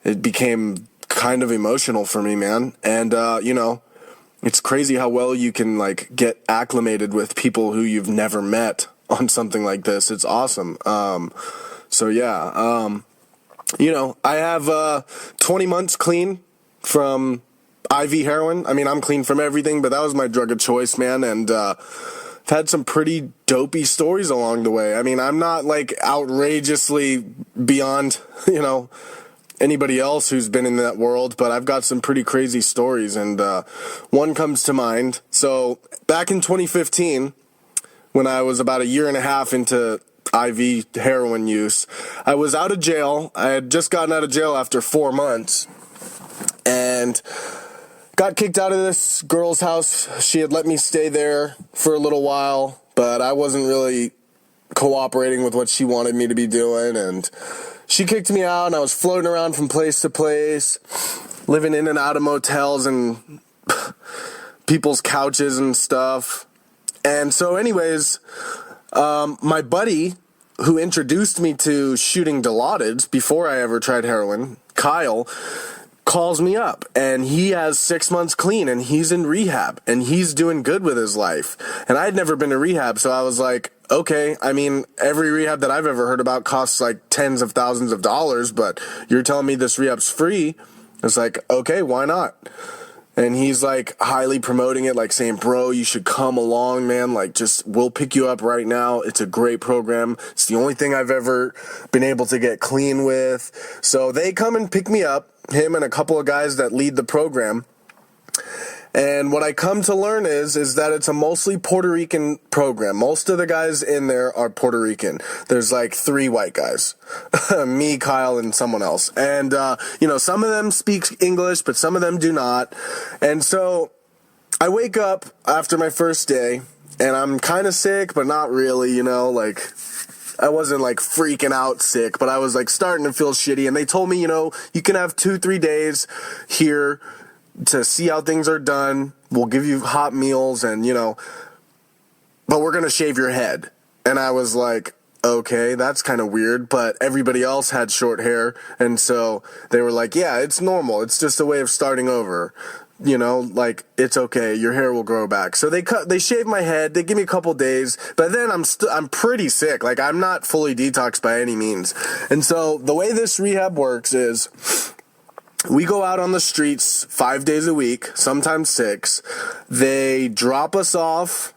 C: it became kind of emotional for me, man. And, it's crazy how well you can, get acclimated with people who you've never met on something like this. It's awesome. So, yeah. I have 20 months clean from IV heroin. I mean, I'm clean from everything, but that was my drug of choice, man. And I've had some pretty dopey stories along the way. I mean, I'm not, outrageously beyond, anybody else who's been in that world, but I've got some pretty crazy stories, and one comes to mind. So back in 2015, when I was about a year and a half into IV heroin use, I was out of jail. I had just gotten out of jail after 4 months, and got kicked out of this girl's house. She had let me stay there for a little while, but I wasn't really cooperating with what she wanted me to be doing, and she kicked me out, and I was floating around from place to place, living in and out of motels and people's couches and stuff. And so anyways, my buddy who introduced me to shooting Dilaudids before I ever tried heroin, Kyle, calls me up, and he has 6 months clean, and he's in rehab, and he's doing good with his life. And I had never been to rehab, so I was like, okay, I mean, every rehab that I've ever heard about costs tens of thousands of dollars, but you're telling me this rehab's free? It's like, okay, why not? And he's highly promoting it, saying, bro, you should come along, man. We'll pick you up right now. It's a great program. It's the only thing I've ever been able to get clean with. So they come and pick me up, him and a couple of guys that lead the program. And what I come to learn is that it's a mostly Puerto Rican program. Most of the guys in there are Puerto Rican. There's 3 white guys. Me, Kyle, and someone else. And, some of them speak English, but some of them do not. And so I wake up after my first day, and I'm kind of sick, but not really, I wasn't freaking out sick, but I was starting to feel shitty. And they told me, you can have 2-3 days here to see how things are done. We'll give you hot meals and, but we're going to shave your head. And I was like, okay, that's kind of weird, but everybody else had short hair. And so they were like, yeah, it's normal. It's just a way of starting over. It's okay. Your hair will grow back. So they shave my head. They give me a couple days, but then I'm pretty sick. I'm not fully detoxed by any means. And so the way this rehab works is we go out on the streets 5 days a week, sometimes 6. They drop us off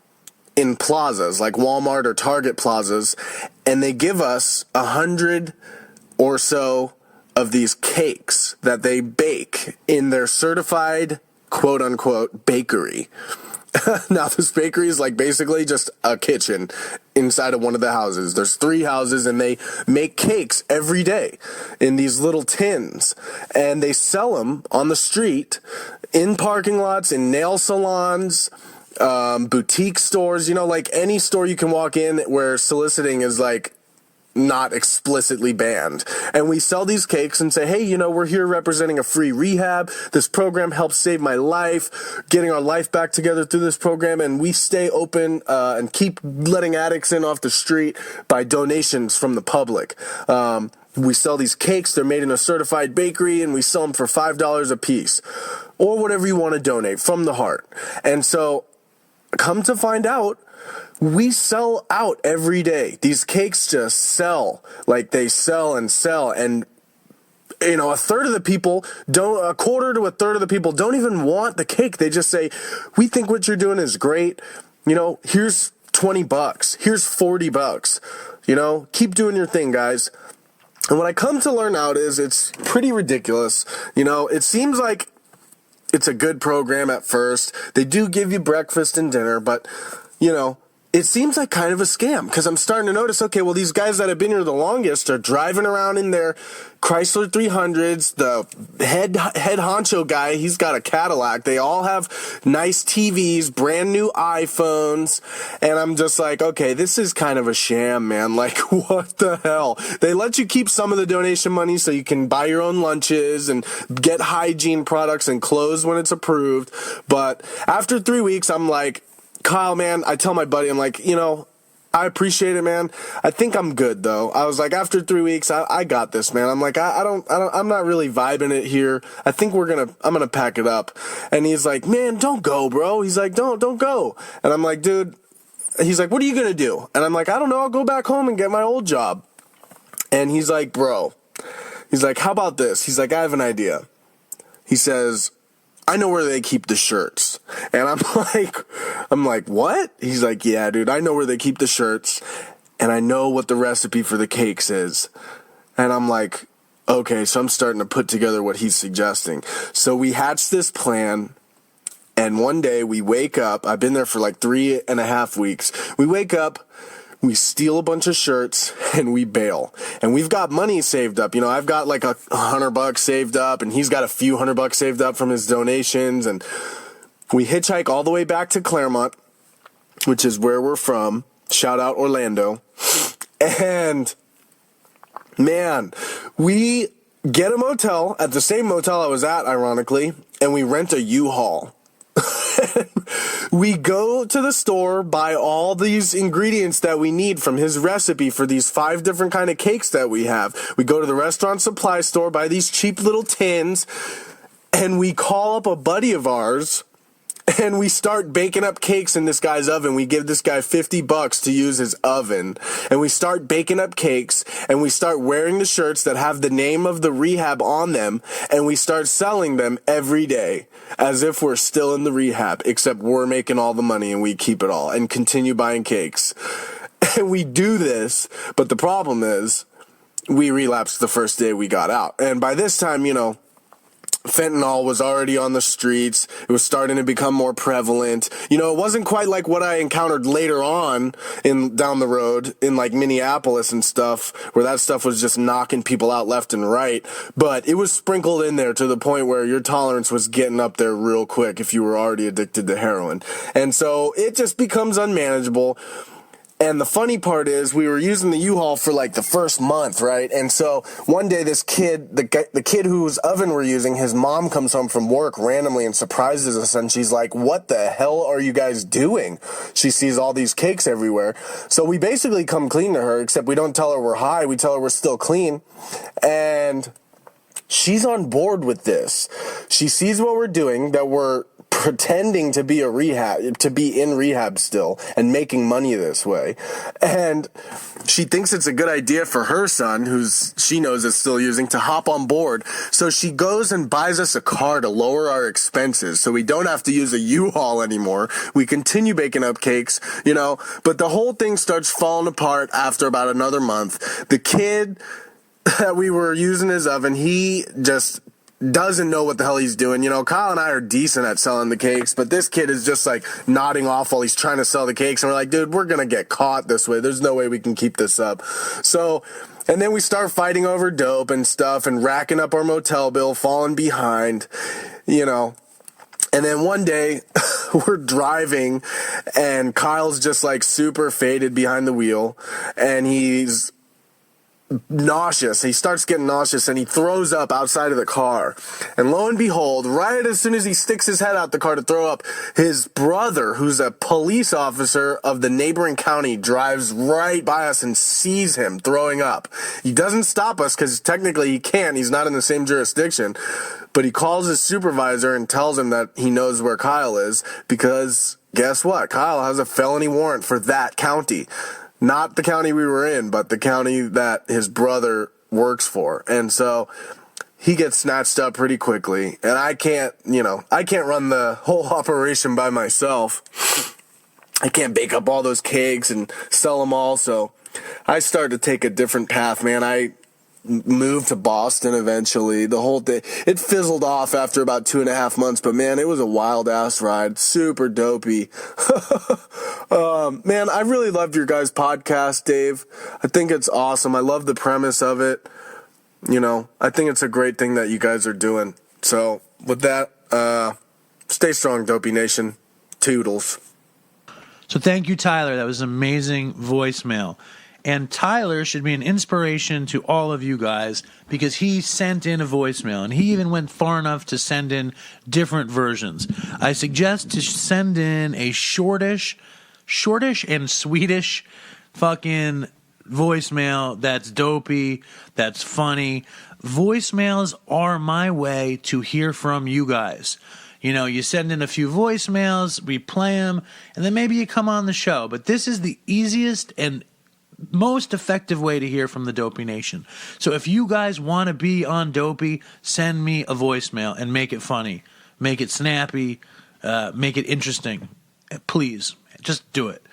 C: in plazas, like Walmart or Target plazas, and they give us 100 or so of these cakes that they bake in their certified, quote-unquote, bakery. Now, this bakery is basically just a kitchen inside of one of the houses. There's 3 houses, and they make cakes every day in these little tins. And they sell them on the street, in parking lots, in nail salons, boutique stores, any store you can walk in where soliciting is not explicitly banned. And we sell these cakes and say, hey, we're here representing a free rehab. This program helps save my life, getting our life back together through this program. And we stay open and keep letting addicts in off the street by donations from the public. We sell these cakes. They're made in a certified bakery, and we sell them for $5 a piece or whatever you want to donate from the heart. And so come to find out, we sell out every day. These cakes just sell. They sell and sell. And, a third of the people a quarter to a third of the people don't even want the cake. They just say, we think what you're doing is great. Here's $20. Here's $40. Keep doing your thing, guys. And what I come to learn out is it's pretty ridiculous. It seems like it's a good program at first. They do give you breakfast and dinner, but, it seems like kind of a scam because I'm starting to notice, okay, well, these guys that have been here the longest are driving around in their Chrysler 300s. The head honcho guy, he's got a Cadillac. They all have nice TVs, brand new iPhones. And I'm just like, okay, this is kind of a sham, man. Like, what the hell? They let you keep some of the donation money so you can buy your own lunches and get hygiene products and clothes when it's approved. But after 3 weeks, I'm like, Kyle, man, I tell my buddy, I'm like, I appreciate it, man. I think I'm good, though. I was like, after 3 weeks, I got this, man. I'm like, I'm not really vibing it here. I think I'm gonna pack it up. And he's like, man, don't go, bro. He's like, don't go. And I'm like, dude, he's like, what are you gonna do? And I'm like, I don't know. I'll go back home and get my old job. And he's like, bro, he's like, how about this? He's like, I have an idea. He says, I know where they keep the shirts. And I'm like, what? He's like, yeah, dude, I know where they keep the shirts, and I know what the recipe for the cakes is. And I'm like, okay, so I'm starting to put together what he's suggesting. So we hatched this plan, and one day we wake up. I've been there for like 3.5 weeks. We wake up, we steal a bunch of shirts, and we bail. And we've got money saved up. I've got like $100 saved up, and he's got a few $100 saved up from his donations. And we hitchhike all the way back to Claremont, which is where we're from. Shout out Orlando. And, man, we get a motel at the same motel I was at, ironically, and we rent a U-Haul. We go to the store, buy all these ingredients that we need from his recipe for these 5 different kind of cakes that we have. We go to the restaurant supply store, buy these cheap little tins, and we call up a buddy of ours, and we start baking up cakes in this guy's oven. We give this guy $50 to use his oven. And we start baking up cakes, and we start wearing the shirts that have the name of the rehab on them, and we start selling them every day as if we're still in the rehab, except we're making all the money and we keep it all and continue buying cakes. And we do this, but the problem is we relapsed the first day we got out. And by this time, fentanyl was already on the streets. It was starting to become more prevalent. It wasn't quite like what I encountered later on down the road in like Minneapolis and stuff, where that stuff was just knocking people out left and right. But it was sprinkled in there to the point where your tolerance was getting up there real quick if you were already addicted to heroin. And so it just becomes unmanageable. And the funny part is we were using the U-Haul for like the first month, right? And so one day this kid, the kid whose oven we're using, his mom comes home from work randomly and surprises us, and she's like, what the hell are you guys doing? She sees all these cakes everywhere. So we basically come clean to her, except we don't tell her we're high. We tell her we're still clean. And she's on board with this. She sees what we're doing, that we're pretending to be in rehab still and making money this way. And she thinks it's a good idea for her son, she knows is still using, to hop on board. So she goes and buys us a car to lower our expenses so we don't have to use a U-Haul anymore. We continue baking up cakes, but the whole thing starts falling apart after about another month. The kid that we were using his oven, he just doesn't know what the hell he's doing. Kyle and I are decent at selling the cakes, but this kid is just like nodding off while he's trying to sell the cakes. And we're like, dude, we're going to get caught this way. There's no way we can keep this up. So, and then we start fighting over dope and stuff and racking up our motel bill, falling behind, And then one day we're driving and Kyle's just like super faded behind the wheel, and he's nauseous. He starts getting nauseous and he throws up outside of the car. And lo and behold, right as soon as he sticks his head out the car to throw up, his brother, who's a police officer of the neighboring county, drives right by us and sees him throwing up. He doesn't stop us because technically he can't. He's not in the same jurisdiction. But he calls his supervisor and tells him that he knows where Kyle is, because guess what? Kyle has a felony warrant for that county. Not the county we were in, but the county that his brother works for. And so he gets snatched up pretty quickly. And I can't run the whole operation by myself. I can't bake up all those cakes and sell them all. So I started to take a different path, man. I moved to Boston eventually. The whole thing, it fizzled off after about 2.5 months, but man, it was a wild ass ride. Super dopey. Man, I really loved your guys' podcast, Dave. I think it's awesome. I love the premise of it. You know, I think it's a great thing that you guys are doing. So with that, stay strong, Dopey Nation. Toodles.
A: So thank you, Tyler. That was an amazing voicemail. And Tyler should be an inspiration to all of you guys because he sent in a voicemail, and he even went far enough to send in different versions. I suggest to send in a shortish and Swedish fucking voicemail that's dopey, that's funny. Voicemails are my way to hear from you guys. You know, you send in a few voicemails, we play them, and then maybe you come on the show. But this is the easiest and most effective way to hear from the Dopey Nation. So if you guys want to be on Dopey, send me a voicemail and make it funny. Make it snappy. Make it interesting. Please, just do it.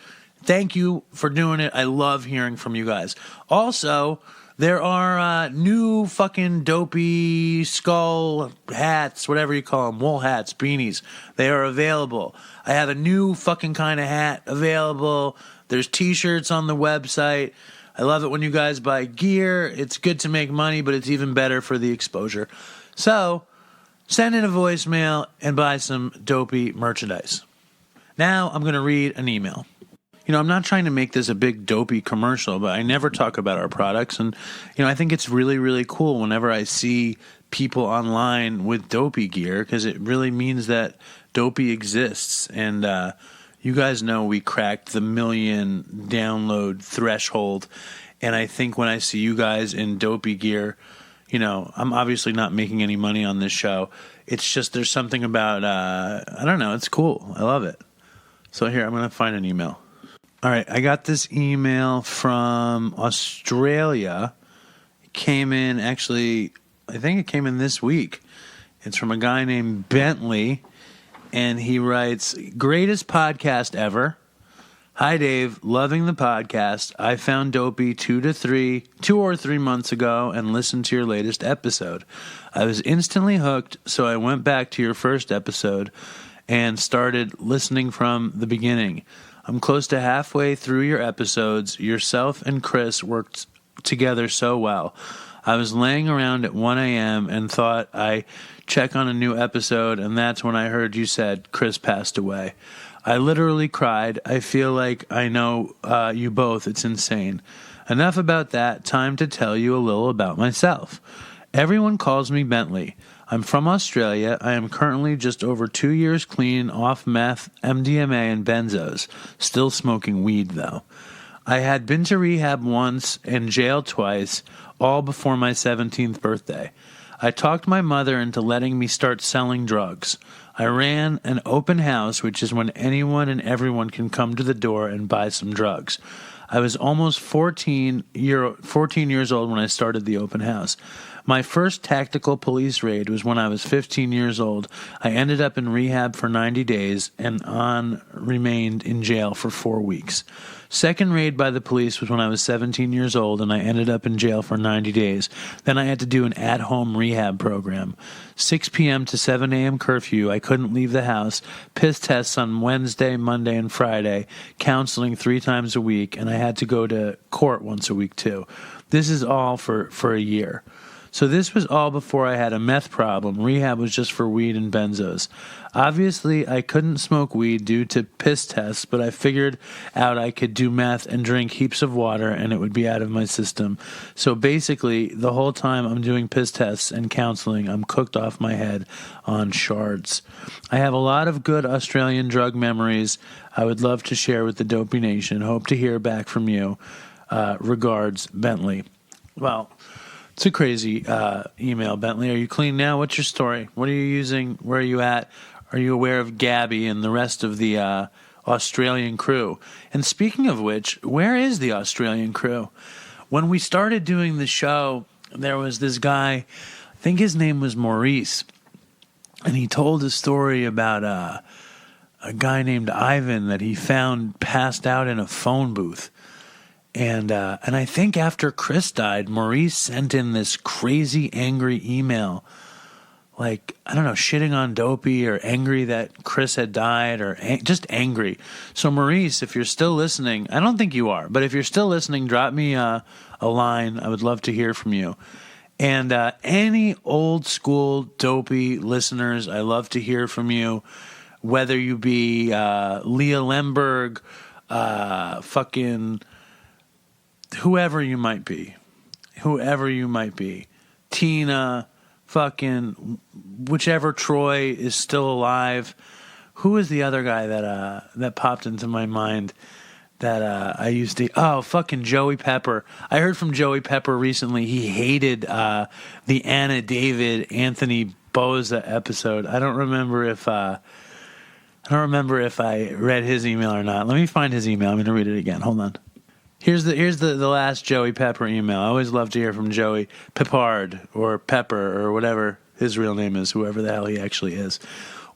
A: Thank you for doing it. I love hearing from you guys. Also, there are new fucking dopey skull hats, whatever you call them, wool hats, beanies. They are available. I have a new fucking kind of hat available. There's t-shirts on the website. I love it when you guys buy gear. It's good to make money, but it's even better for the exposure. So, send in a voicemail and buy some dopey merchandise. Now, I'm going to read an email. You know, I'm not trying to make this a big dopey commercial, but I never talk about our products. And, you know, I think it's really, really cool whenever I see people online with dopey gear because it really means that dopey exists. And you guys know we cracked the 1 million download threshold. And I think when I see you guys in dopey gear, you know, I'm obviously not making any money on this show. It's just there's something about, I don't know, it's cool. I love it. So here, I'm going to find an email. All right, I got this email from Australia. It came in, actually, I think it came in this week. It's from a guy named Bentley, and he writes, "Greatest podcast ever. Hi, Dave. Loving the podcast. I found Dopey 2 or 3 months ago and listened to your latest episode. I was instantly hooked, so I went back to your first episode and started listening from the beginning. I'm close to halfway through your episodes. Yourself and Chris worked together so well. I was laying around at 1 a.m. and thought I check on a new episode, and that's when I heard you said Chris passed away. I literally cried. I feel like I know you both. It's insane. Enough about that. Time to tell you a little about myself. Everyone calls me Bentley. I'm from Australia. I am currently just over 2 years clean off meth, MDMA, and benzos. Still smoking weed, though. I had been to rehab once and jail twice, all before my 17th birthday. I talked my mother into letting me start selling drugs. I ran an open house, which is when anyone and everyone can come to the door and buy some drugs. I was almost 14 years old when I started the open house. My first tactical police raid was when I was 15 years old. I ended up in rehab for 90 days and remained in jail for 4 weeks. Second raid by the police was when I was 17 years old and I ended up in jail for 90 days. Then I had to do an at-home rehab program. 6 p.m. to 7 a.m. curfew. I couldn't leave the house. Piss tests on Wednesday, Monday, and Friday. Counseling 3 times a week. And I had to go to court once a week too. This is all for a year. So this was all before I had a meth problem. Rehab was just for weed and benzos. Obviously, I couldn't smoke weed due to piss tests, but I figured out I could do meth and drink heaps of water and it would be out of my system. So basically, the whole time I'm doing piss tests and counseling, I'm cooked off my head on shards. I have a lot of good Australian drug memories I would love to share with the Dopey Nation. Hope to hear back from you. Regards, Bentley." Well, it's a crazy email, Bentley. Are you clean now? What's your story? What are you using? Where are you at? Are you aware of Gabby and the rest of the Australian crew? And speaking of which, where is the Australian crew? When we started doing the show, there was this guy, I think his name was Maurice, and he told a story about a guy named Ivan that he found passed out in a phone booth. And I think after Chris died, Maurice sent in this crazy angry email, like, I don't know, shitting on Dopey or angry that Chris had died or just angry. So Maurice, if you're still listening, I don't think you are, but if you're still listening, drop me a line. I would love to hear from you. And any old school Dopey listeners, I love to hear from you, whether you be Leah Lemberg, fucking whoever you might be, Tina, fucking whichever Troy is still alive. Who is the other guy that popped into my mind that I used to? Oh, fucking Joey Pepper. I heard from Joey Pepper recently. He hated the Anna David Anthony Boza episode. I don't remember if I read his email or not. Let me find his email. I'm going to read it again. Hold on. Here's the last Joey Pepper email. I always love to hear from Joey Peppard or Pepper or whatever his real name is, whoever the hell he actually is.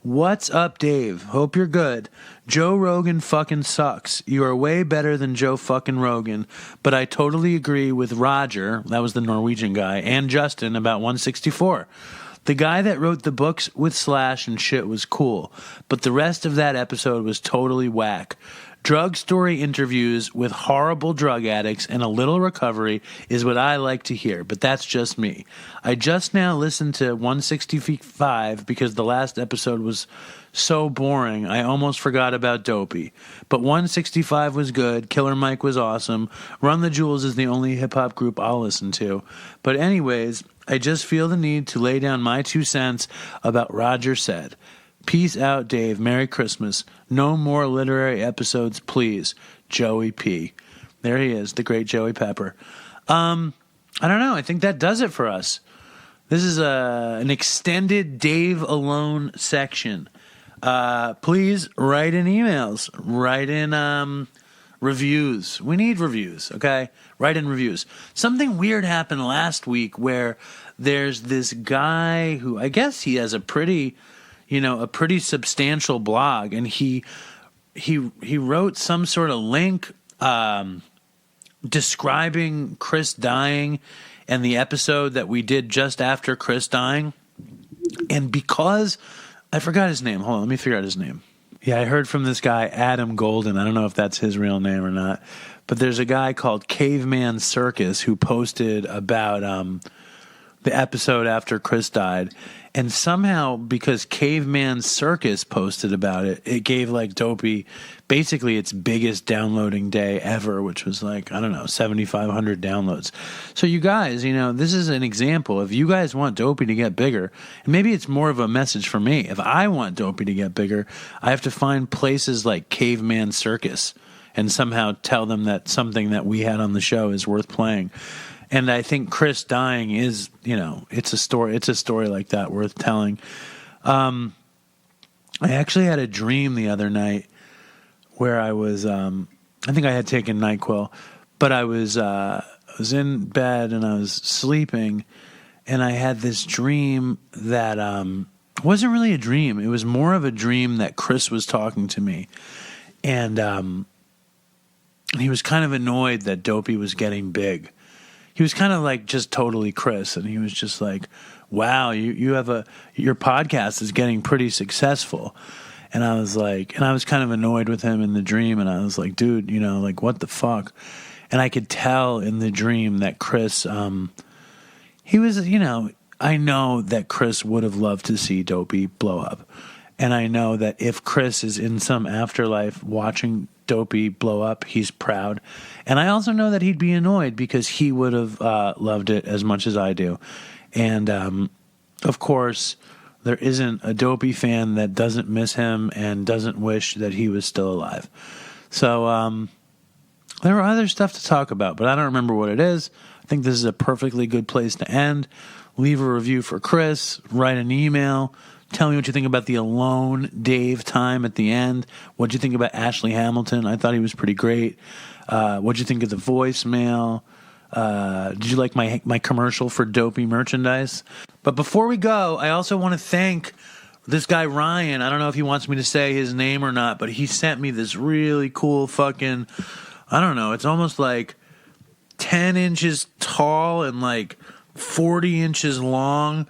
A: What's up, Dave? Hope you're good. Joe Rogan fucking sucks. You are way better than Joe fucking Rogan, but I totally agree with Roger, that was the Norwegian guy, and Justin about 164. The guy that wrote the books with Slash and shit was cool, but the rest of that episode was totally whack. Drug story interviews with horrible drug addicts and a little recovery is what I like to hear, but that's just me. I just now listened to 165 because the last episode was so boring I almost forgot about Dopey. But 165 was good, Killer Mike was awesome, Run the Jewels is the only hip-hop group I'll listen to. But anyways, I just feel the need to lay down my 2 cents about Roger Said. Peace out, Dave. Merry Christmas. No more literary episodes, please. Joey P. There he is, the great Joey Pepper. I don't know. I think that does it for us. This is an extended Dave Alone section. Please write in emails. Write in reviews. We need reviews, okay? Write in reviews. Something weird happened last week where there's this guy who, I guess he has a pretty substantial blog, and he wrote some sort of link describing Chris dying and the episode that we did just after Chris dying. And because I forgot his name, hold on, let me figure out his name. Yeah, I heard from this guy Adam Golden. I don't know if that's his real name or not, but there's a guy called Caveman Circus who posted about the episode after Chris died. And somehow, because Caveman Circus posted about it, it gave like Dopey basically its biggest downloading day ever, which was like, I don't know, 7,500 downloads. So you guys, this is an example. If you guys want Dopey to get bigger, and maybe it's more of a message for me. If I want Dopey to get bigger, I have to find places like Caveman Circus and somehow tell them that something that we had on the show is worth playing. And I think Chris dying is, it's a story like that worth telling. I actually had a dream the other night where I was, I think I had taken NyQuil, but I was in bed and I was sleeping, and I had this dream that wasn't really a dream. It was more of a dream that Chris was talking to me, and he was kind of annoyed that Dopey was getting big. He was kind of like just totally Chris, and he was just like, wow, you have your podcast is getting pretty successful. And I was like, and I was kind of annoyed with him in the dream, and I was like, dude, like, what the fuck? And I could tell in the dream that Chris, he was, I know that Chris would have loved to see Dopey blow up. And I know that if Chris is in some afterlife watching Dopey blow up, he's proud. And I also know that he'd be annoyed because he would have loved it as much as I do. And, of course, there isn't a Dopey fan that doesn't miss him and doesn't wish that he was still alive. So there were other stuff to talk about, but I don't remember what it is. I think this is a perfectly good place to end. Leave a review for Chris. Write an email. Tell me what you think about the Alone Dave time at the end. What'd you think about Ashley Hamilton? I thought he was pretty great. What'd you think of the voicemail? Did you like my commercial for Dopey merchandise? But before we go, I also want to thank this guy Ryan. I don't know if he wants me to say his name or not, but he sent me this really cool fucking, I don't know, it's almost like 10 inches tall and like 40 inches long,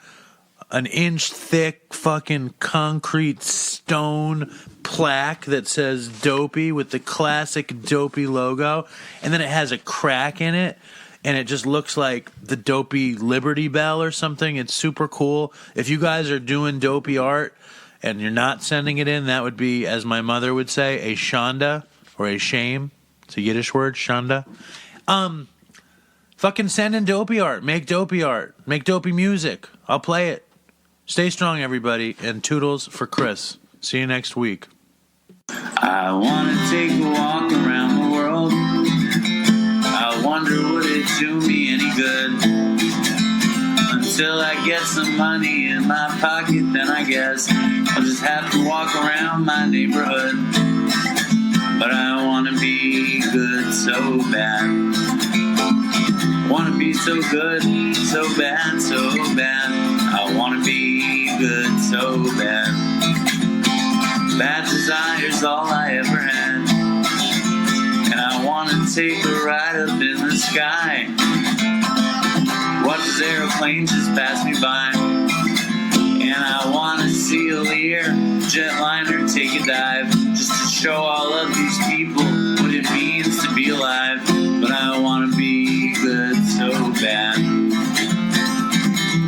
A: an inch thick fucking concrete stone plaque that says Dopey with the classic Dopey logo, and then it has a crack in it, and it just looks like the Dopey Liberty Bell or something. It's super cool. If you guys are doing Dopey art and you're not sending it in, that would be, as my mother would say, a shanda or a shame. It's a Yiddish word, shanda. Fucking send in Dopey art. Make Dopey art. Make Dopey music. I'll play it. Stay strong, everybody, and toodles for Chris. See you next week.
D: I want to take a walk around the world. I wonder would it do me any good? Until I get some money in my pocket, then I guess I'll just have to walk around my neighborhood. But I want to be good so bad. Want to be so good, so bad, so bad. I want to be good so bad. Bad desire's all I ever had. And I want to take a ride up in the sky. Watch as aeroplanes just pass me by. And I want to see a Lear jetliner take a dive, just to show all of these people what it means to be alive. But I want to be good so bad.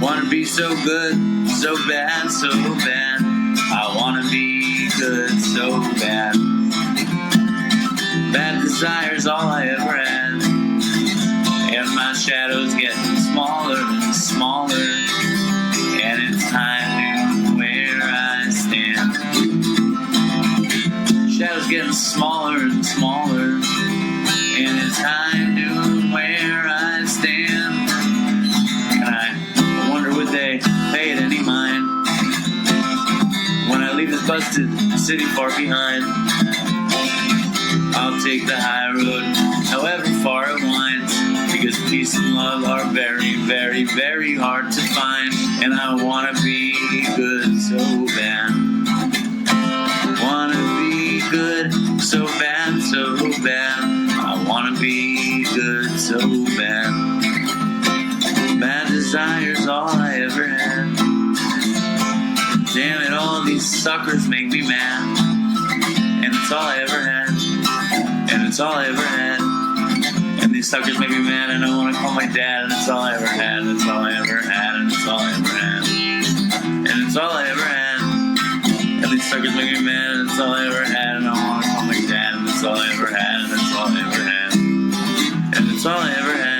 D: Want to be so good, so bad, so bad. I want to be good so bad. Bad desire's all I ever had. And my shadow's getting smaller and smaller. And it's time to where I stand. Shadow's getting smaller and smaller. And it's high noon where I stand. And I wonder would they pay it any mind when I leave this busted city far behind. I'll take the high road, however far it winds, because peace and love are very, very, very hard to find. And I want to be good so bad. Want to be good so bad, so bad. I want to be good so bad. Bad desire's all I ever had. Damn it, all these suckers make me mad. And it's all I ever had. And it's all I ever had. And these suckers make me mad, and I want to call my dad. And it's all I ever had. And it's all I ever had. And it's all I ever had. And it's all I ever had. And these suckers make me mad, and it's all I ever had. And I want to call my dad. And it's all I ever had. And it's all I ever had. And it's all I ever had.